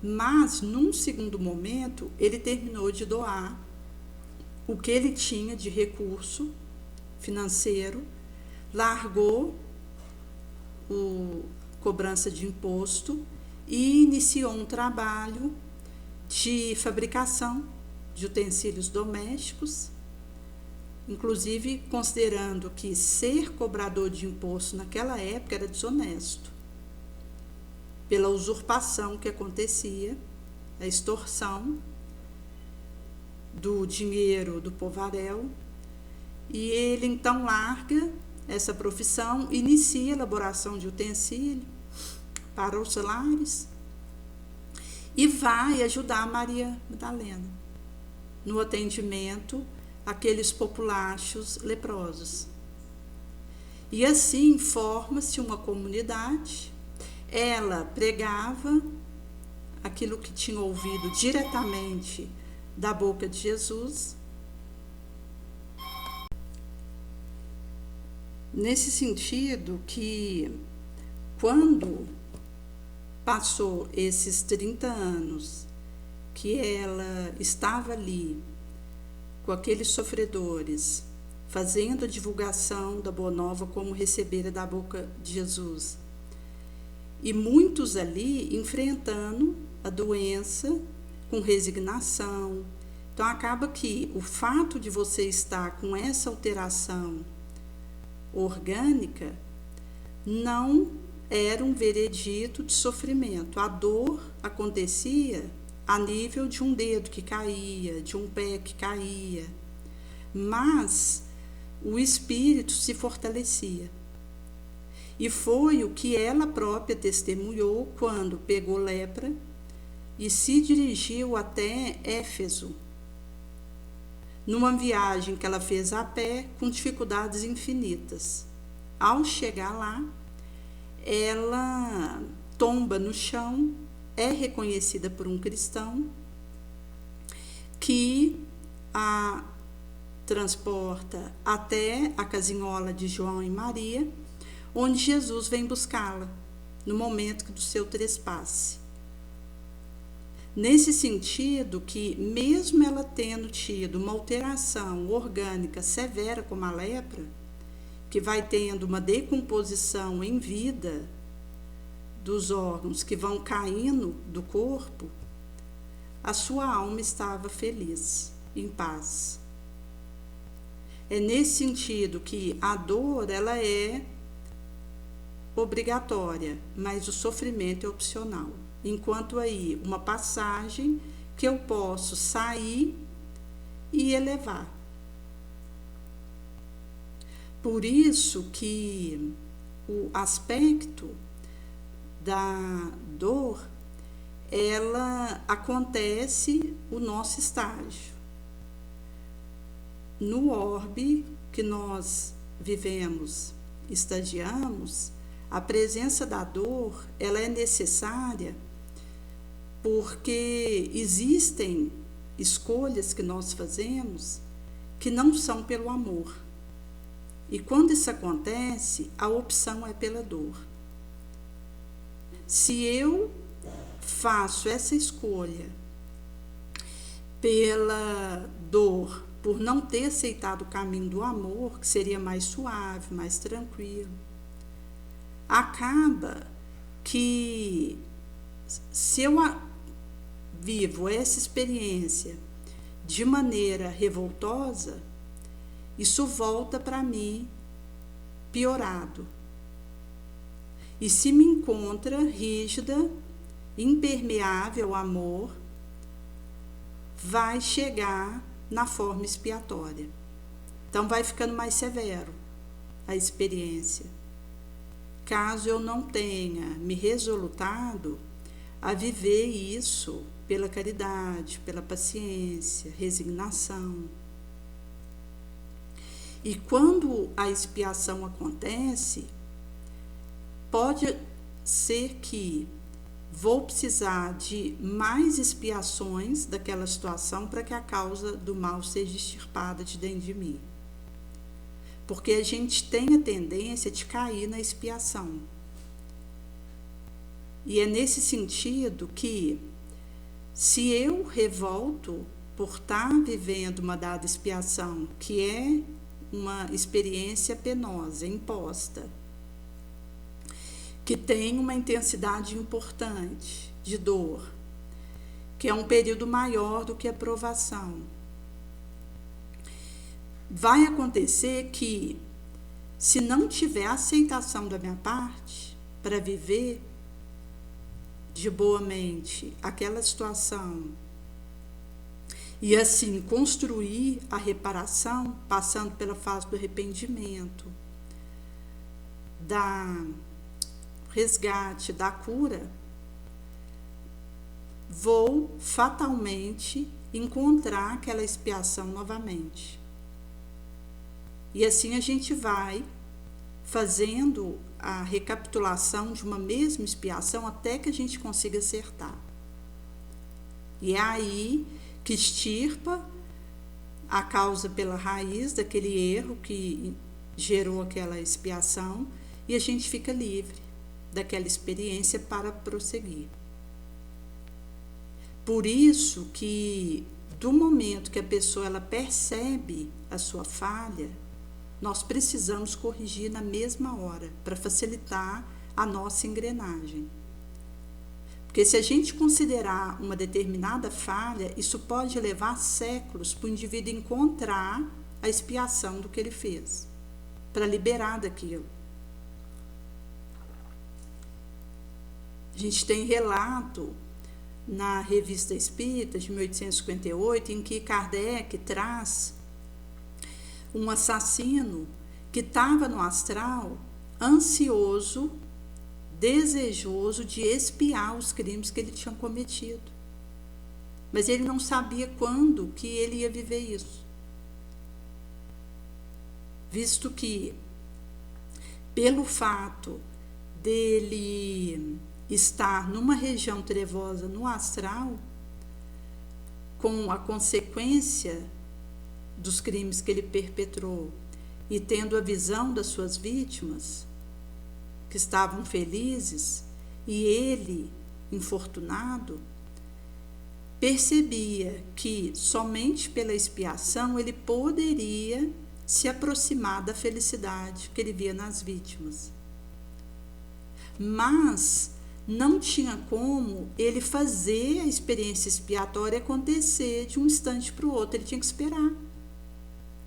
mas, num segundo momento, ele terminou de doar o que ele tinha de recurso financeiro, largou a cobrança de imposto e iniciou um trabalho de fabricação de utensílios domésticos, inclusive considerando que ser cobrador de imposto naquela época era desonesto, pela usurpação que acontecia, a extorsão do dinheiro do povaréu, e ele então larga essa profissão, inicia a elaboração de utensílio para os lares e vai ajudar Maria Madalena no atendimento àqueles populachos leprosos. E assim forma-se uma comunidade. Ela pregava aquilo que tinha ouvido diretamente da boca de Jesus. Nesse sentido que, quando passou esses 30 anos que ela estava ali com aqueles sofredores, fazendo a divulgação da Boa Nova como recebera da boca de Jesus, e muitos ali enfrentando a doença com resignação. Então acaba que o fato de você estar com essa alteração orgânica não era um veredito de sofrimento. A dor acontecia a nível de um dedo que caía, de um pé que caía, mas o espírito se fortalecia. E foi o que ela própria testemunhou quando pegou lepra e se dirigiu até Éfeso. numa viagem que ela fez a pé com dificuldades infinitas. Ao chegar lá, ela tomba no chão, é reconhecida por um cristão que a transporta até a casinhola de João e Maria, onde Jesus vem buscá-la no momento do seu trespasse. Nesse sentido que, mesmo ela tendo tido uma alteração orgânica severa como a lepra, que vai tendo uma decomposição em vida dos órgãos que vão caindo do corpo, a sua alma estava feliz, em paz. É nesse sentido que a dor, ela é obrigatória, mas o sofrimento é opcional. Enquanto aí, uma passagem que eu posso sair e elevar. Por isso que o aspecto da dor, ela acontece o nosso estágio. No orbe que nós vivemos, estagiamos, a presença da dor, ela é necessária porque existem escolhas que nós fazemos que não são pelo amor. E quando isso acontece, a opção é pela dor. Se eu faço essa escolha pela dor, por não ter aceitado o caminho do amor, que seria mais suave, mais tranquilo, acaba que, se eu vivo essa experiência de maneira revoltosa, isso volta para mim piorado. E se me encontra rígida, impermeável ao amor, vai chegar na forma expiatória. Então vai ficando mais severo a experiência. Caso eu não tenha me resolutado a viver isso pela caridade, pela paciência, resignação. E quando a expiação acontece, pode ser que vou precisar de mais expiações daquela situação para que a causa do mal seja extirpada de dentro de mim. Porque a gente tem a tendência de cair na expiação. E é nesse sentido que, se eu revolto por estar vivendo uma dada expiação, que é uma experiência penosa, imposta, que tem uma intensidade importante de dor, que é um período maior do que a provação, vai acontecer que, se não tiver aceitação da minha parte para viver de boa mente aquela situação e assim construir a reparação, passando pela fase do arrependimento, da resgate, da cura, vou fatalmente encontrar aquela expiação novamente. E assim a gente vai fazendo a recapitulação de uma mesma expiação até que a gente consiga acertar. E é aí que extirpa a causa pela raiz daquele erro que gerou aquela expiação e a gente fica livre daquela experiência para prosseguir. Por isso que, do momento que a pessoa ela percebe a sua falha, nós precisamos corrigir na mesma hora, para facilitar a nossa engrenagem. Porque se a gente considerar uma determinada falha, isso pode levar séculos para o indivíduo encontrar a expiação do que ele fez, para liberar daquilo. A gente tem relato na Revista Espírita, de 1858, em que Kardec traz um assassino que estava no astral, ansioso, desejoso de expiar os crimes que ele tinha cometido. Mas ele não sabia quando que ele ia viver isso. visto que, pelo fato dele estar numa região trevosa no astral, com a consequência dos crimes que ele perpetrou e tendo a visão das suas vítimas, que estavam felizes, e ele, infortunado, percebia que somente pela expiação ele poderia se aproximar da felicidade que ele via nas vítimas. Mas não tinha como ele fazer a experiência expiatória acontecer de um instante para o outro, ele tinha que esperar.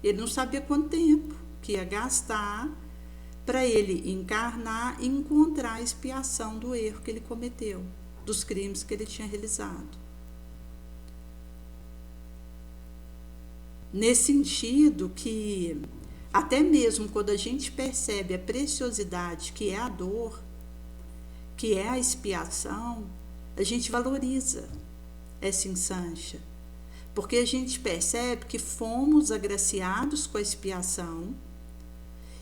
Ele não sabia quanto tempo que ia gastar para ele encarnar e encontrar a expiação do erro que ele cometeu, dos crimes que ele tinha realizado. Nesse sentido que, até mesmo quando a gente percebe a preciosidade que é a dor, que é a expiação, a gente valoriza essa ensancha, porque a gente percebe que fomos agraciados com a expiação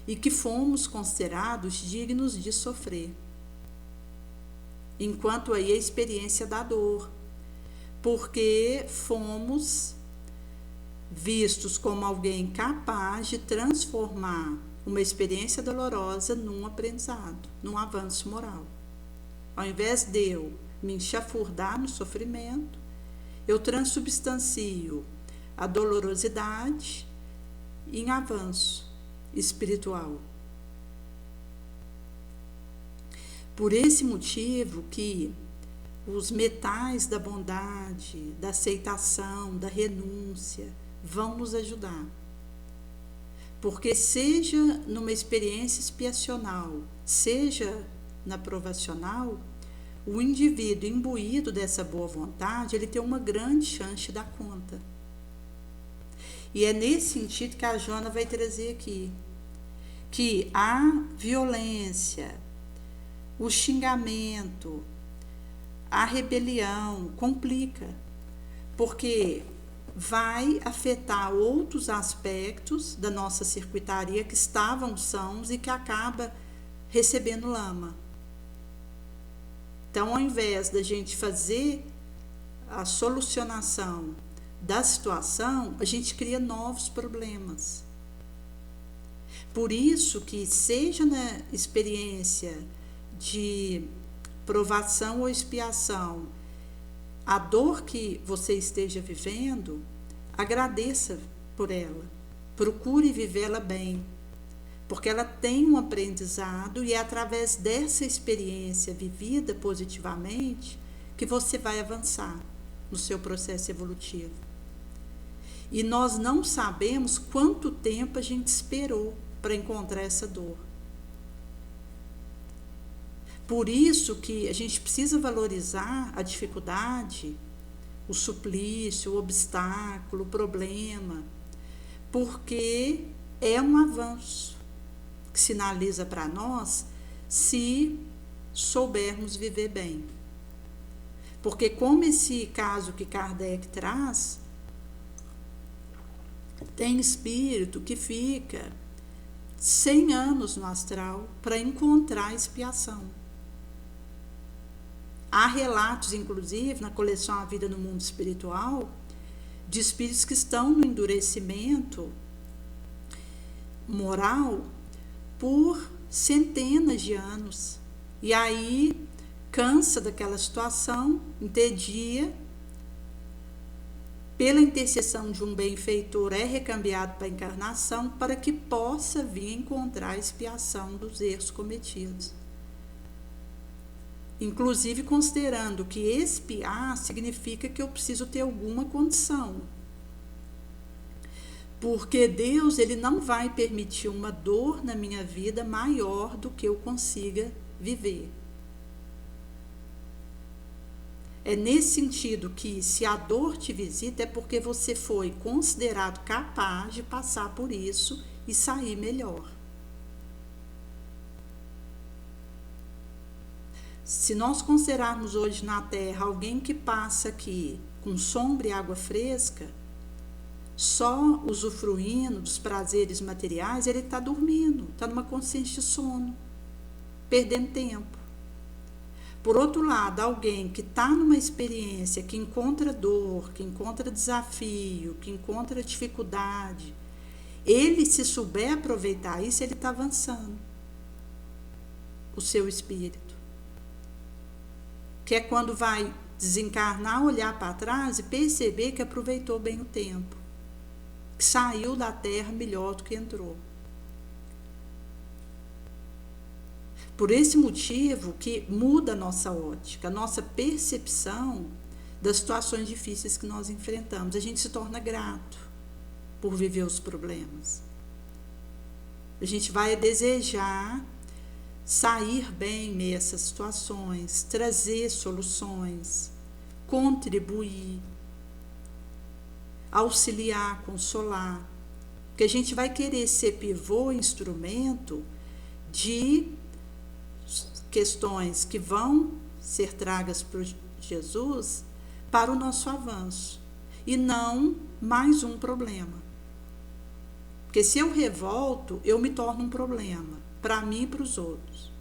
e que fomos considerados dignos de sofrer. Enquanto aí a experiência da dor, porque fomos vistos como alguém capaz de transformar uma experiência dolorosa num aprendizado, num avanço moral. Ao invés de eu me enxafurdar no sofrimento, eu transubstancio a dolorosidade em avanço espiritual. Por esse motivo que os metais da bondade, da aceitação, da renúncia vão nos ajudar. Porque seja numa experiência expiacional, seja na provacional, o indivíduo imbuído dessa boa vontade, ele tem uma grande chance de dar conta. E é nesse sentido que a Joana vai trazer aqui, que a violência, o xingamento, a rebelião complica, porque vai afetar outros aspectos da nossa circuitaria que estavam sãos e que acaba recebendo lama. Então, ao invés da gente fazer a solucionação da situação, a gente cria novos problemas. Por isso que, seja na experiência de provação ou expiação, a dor que você esteja vivendo, agradeça por ela, procure vivê-la bem, porque ela tem um aprendizado e é através dessa experiência vivida positivamente que você vai avançar no seu processo evolutivo. E nós não sabemos quanto tempo a gente esperou para encontrar essa dor. Por isso que a gente precisa valorizar a dificuldade, o suplício, o obstáculo, o problema, porque é um avanço que sinaliza para nós se soubermos viver bem. Porque como esse caso que Kardec traz, tem espírito que fica 100 anos no astral para encontrar expiação. Há relatos, inclusive, na coleção A Vida no Mundo Espiritual, de espíritos que estão no endurecimento moral por centenas de anos. E aí cansa daquela situação, entedia, pela intercessão de um benfeitor é recambiado para a encarnação para que possa vir encontrar a expiação dos erros cometidos. Inclusive considerando que expiar significa que eu preciso ter alguma condição. Porque Deus, ele não vai permitir uma dor na minha vida maior do que eu consiga viver. É nesse sentido que, se a dor te visita, é porque você foi considerado capaz de passar por isso e sair melhor. Se nós considerarmos hoje na Terra alguém que passa aqui com sombra e água fresca, só usufruindo dos prazeres materiais, ele está dormindo, está numa consciência de sono, perdendo tempo. Por outro lado, alguém que está numa experiência que encontra dor, que encontra desafio, que encontra dificuldade, ele, se souber aproveitar isso, ele está avançando o seu espírito. Que é quando vai desencarnar, olhar para trás e perceber que aproveitou bem o tempo, que saiu da Terra melhor do que entrou. Por esse motivo que muda a nossa ótica, a nossa percepção das situações difíceis que nós enfrentamos. A gente se torna grato por viver os problemas. A gente vai desejar sair bem nessas situações, trazer soluções, contribuir, auxiliar, consolar. Porque a gente vai querer ser pivô, instrumento de questões que vão ser tragas por Jesus para o nosso avanço e não mais um problema. Porque se eu revolto, eu me torno um problema para mim e para os outros.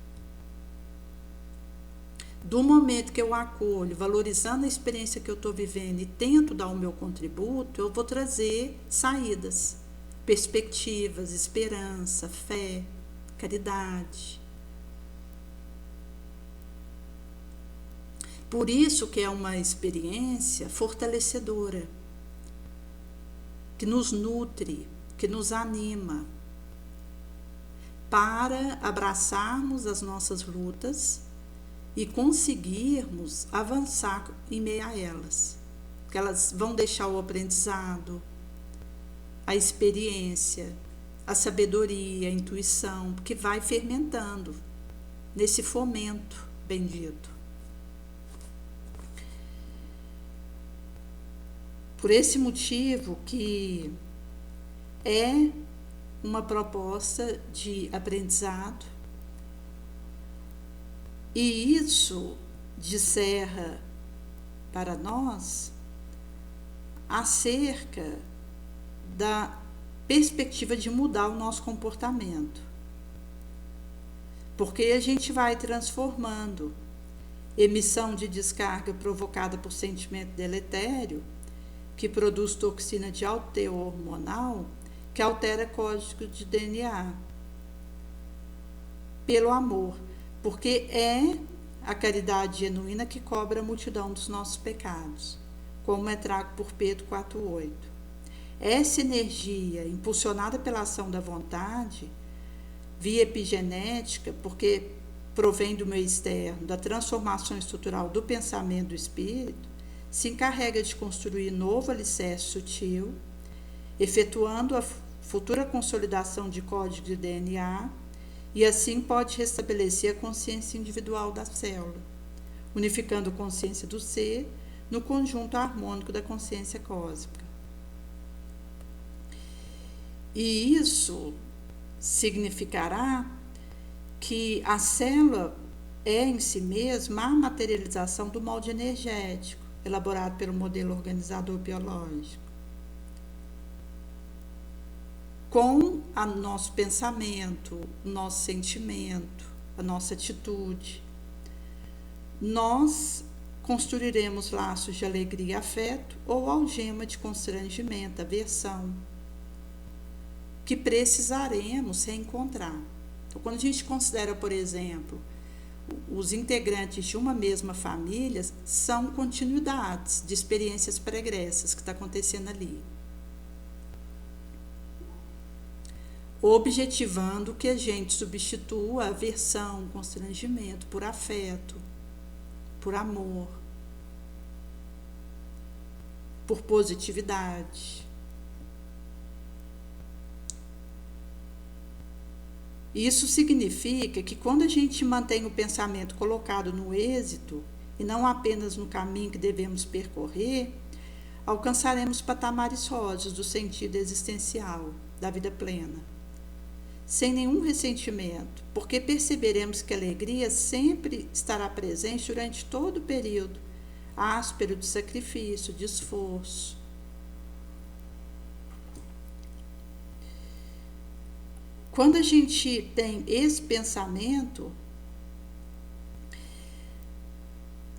Do momento que eu acolho, valorizando a experiência que eu estou vivendo e tento dar o meu contributo, eu vou trazer saídas, perspectivas, esperança, fé, caridade. Por isso que é uma experiência fortalecedora, que nos nutre, que nos anima para abraçarmos as nossas lutas e conseguirmos avançar em meio a elas. Que elas vão deixar o aprendizado, a experiência, a sabedoria, a intuição, que vai fermentando nesse fomento bendito. Por esse motivo que é uma proposta de aprendizado, e isso disserra para nós acerca da perspectiva de mudar o nosso comportamento. Porque a gente vai transformando emissão de descarga provocada por sentimento deletério, que produz toxina de alto teor hormonal, que altera código de DNA, pelo amor, porque é a caridade genuína que cobra a multidão dos nossos pecados, como é trago por Pedro 4,8. Essa energia, impulsionada pela ação da vontade, via epigenética, porque provém do meio externo, da transformação estrutural do pensamento do espírito, se encarrega de construir novo alicerce sutil, efetuando a futura consolidação de código de DNA, e assim pode restabelecer a consciência individual da célula, unificando a consciência do ser no conjunto harmônico da consciência cósmica. E isso significará que a célula é em si mesma a materialização do molde energético, elaborado pelo modelo organizador biológico. Com o nosso pensamento, o nosso sentimento, a nossa atitude, nós construiremos laços de alegria e afeto ou algema de constrangimento, aversão, que precisaremos reencontrar. Então, quando a gente considera, por exemplo, os integrantes de uma mesma família, são continuidades de experiências pregressas que está acontecendo ali, objetivando que a gente substitua a aversão, constrangimento por afeto, por amor, por positividade. Isso significa que quando a gente mantém o pensamento colocado no êxito e não apenas no caminho que devemos percorrer, alcançaremos patamares rosas do sentido existencial da vida plena, sem nenhum ressentimento, porque perceberemos que a alegria sempre estará presente durante todo o período áspero de sacrifício, de esforço. Quando a gente tem esse pensamento,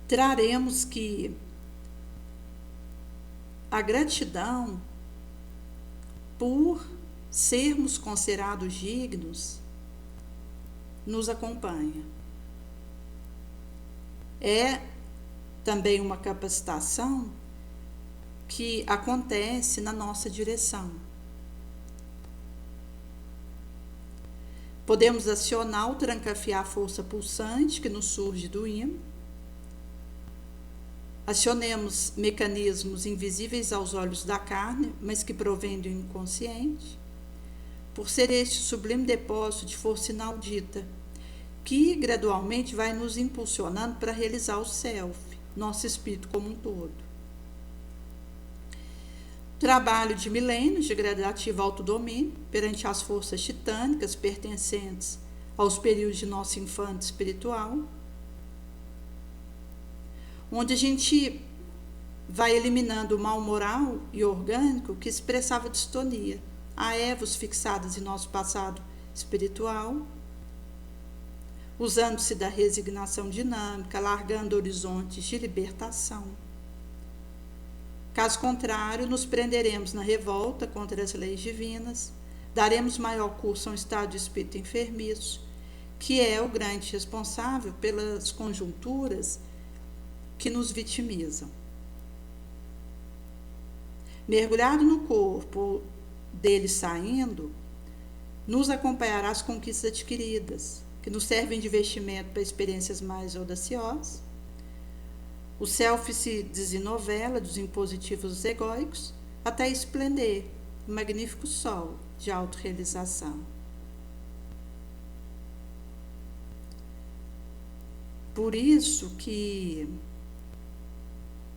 traremos que a gratidão por sermos considerados dignos nos acompanha. É também uma capacitação que acontece na nossa direção. Podemos acionar o trancafiar força pulsante que nos surge do ímã. Acionemos mecanismos invisíveis aos olhos da carne, mas que provêm do inconsciente, por ser este sublime depósito de força inaudita, que gradualmente vai nos impulsionando para realizar o self, nosso espírito como um todo. Trabalho de milênios de gradativo autodomínio perante as forças titânicas pertencentes aos períodos de nossa infância espiritual, onde a gente vai eliminando o mal moral e orgânico que expressava distonia, a evos fixadas em nosso passado espiritual, usando-se da resignação dinâmica, largando horizontes de libertação. Caso contrário, nos prenderemos na revolta contra as leis divinas, daremos maior curso a um estado de espírito enfermiço, que é o grande responsável pelas conjunturas que nos vitimizam. Mergulhado no corpo, dele saindo, nos acompanhará as conquistas adquiridas, que nos servem de vestimento para experiências mais audaciosas. O self se desenovela dos impositivos egóicos até esplender o magnífico sol de autorrealização. Por isso que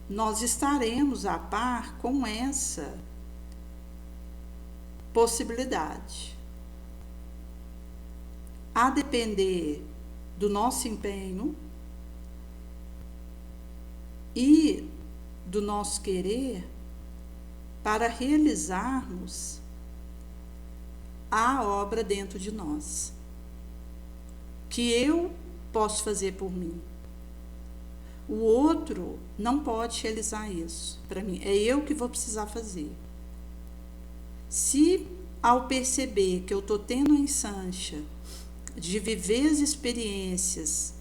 nós estaremos a par com essa possibilidade. A depender do nosso empenho e do nosso querer para realizarmos a obra dentro de nós, que eu posso fazer por mim. O outro não pode realizar isso para mim, é eu que vou precisar fazer. Se ao perceber que eu estou tendo a ensancha de viver as experiências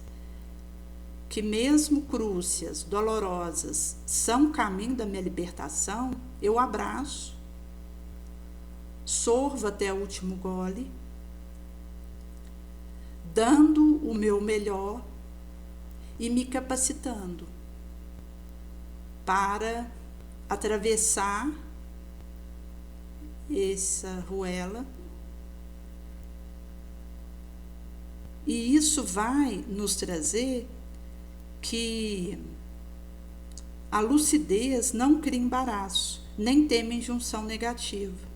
que mesmo crúcias, dolorosas, são o caminho da minha libertação, eu abraço, sorvo até o último gole, dando o meu melhor e me capacitando para atravessar essa ruela. E isso vai nos trazer que a lucidez não cria embaraço, nem teme injunção negativa.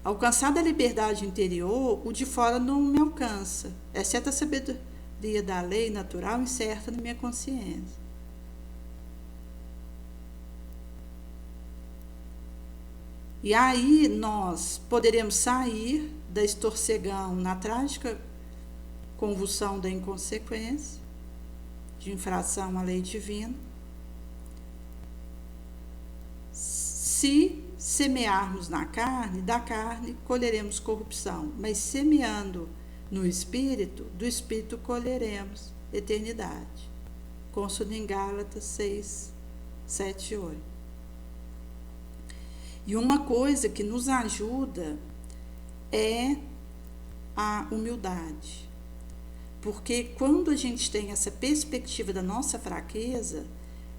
Alcançada a liberdade interior, o de fora não me alcança, exceto a sabedoria da lei natural incerta na minha consciência. E aí nós poderemos sair da estorcegão na trágica convulsão da inconsequência, de infração à lei divina, se semearmos na carne, da carne colheremos corrupção, mas semeando no espírito, do espírito colheremos eternidade. Consta em Gálatas 6, 7 e 8. E uma coisa que nos ajuda é a humildade. Porque quando a gente tem essa perspectiva da nossa fraqueza,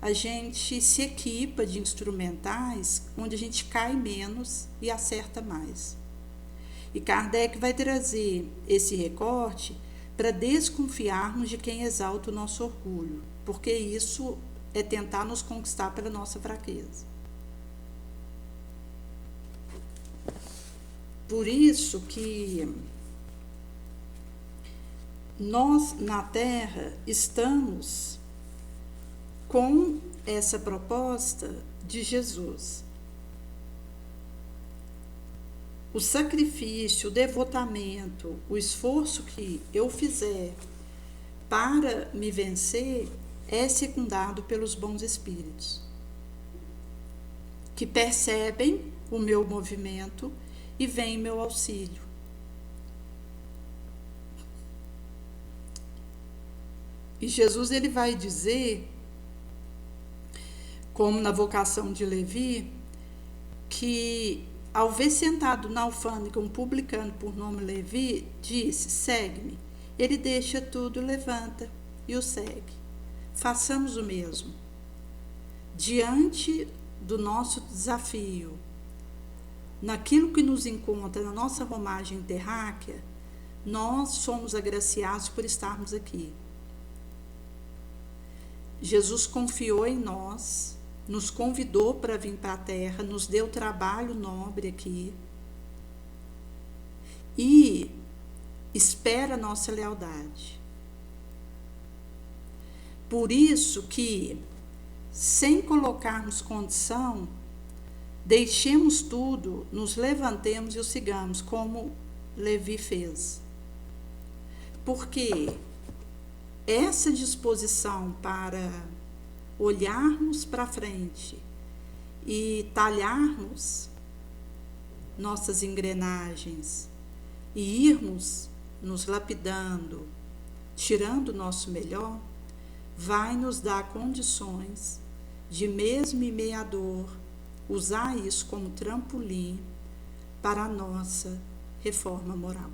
a gente se equipa de instrumentais onde a gente cai menos e acerta mais. E Kardec vai trazer esse recorte para desconfiarmos de quem exalta o nosso orgulho, porque isso é tentar nos conquistar pela nossa fraqueza. Por isso que nós na Terra estamos com essa proposta de Jesus. o sacrifício, o devotamento, o esforço que eu fizer para me vencer é secundado pelos bons espíritos, que percebem o meu movimento e vêm em meu auxílio. E Jesus ele vai dizer, como na vocação de Levi, que ao ver sentado na alfândega um publicano por nome Levi, disse: segue-me. Ele deixa tudo, levanta e o segue. Façamos o mesmo. Diante do nosso desafio, naquilo que nos encontra na nossa romagem terráquea, nós somos agraciados por estarmos aqui. Jesus confiou em nós, nos convidou para vir para a Terra, nos deu trabalho nobre aqui e espera a nossa lealdade. Por isso que, sem colocarmos condição, deixemos tudo, nos levantemos e o sigamos, como Levi fez. Porque essa disposição para olharmos para frente e talharmos nossas engrenagens e irmos nos lapidando, tirando o nosso melhor, vai nos dar condições de, mesmo em meia dor, usar isso como trampolim para a nossa reforma moral.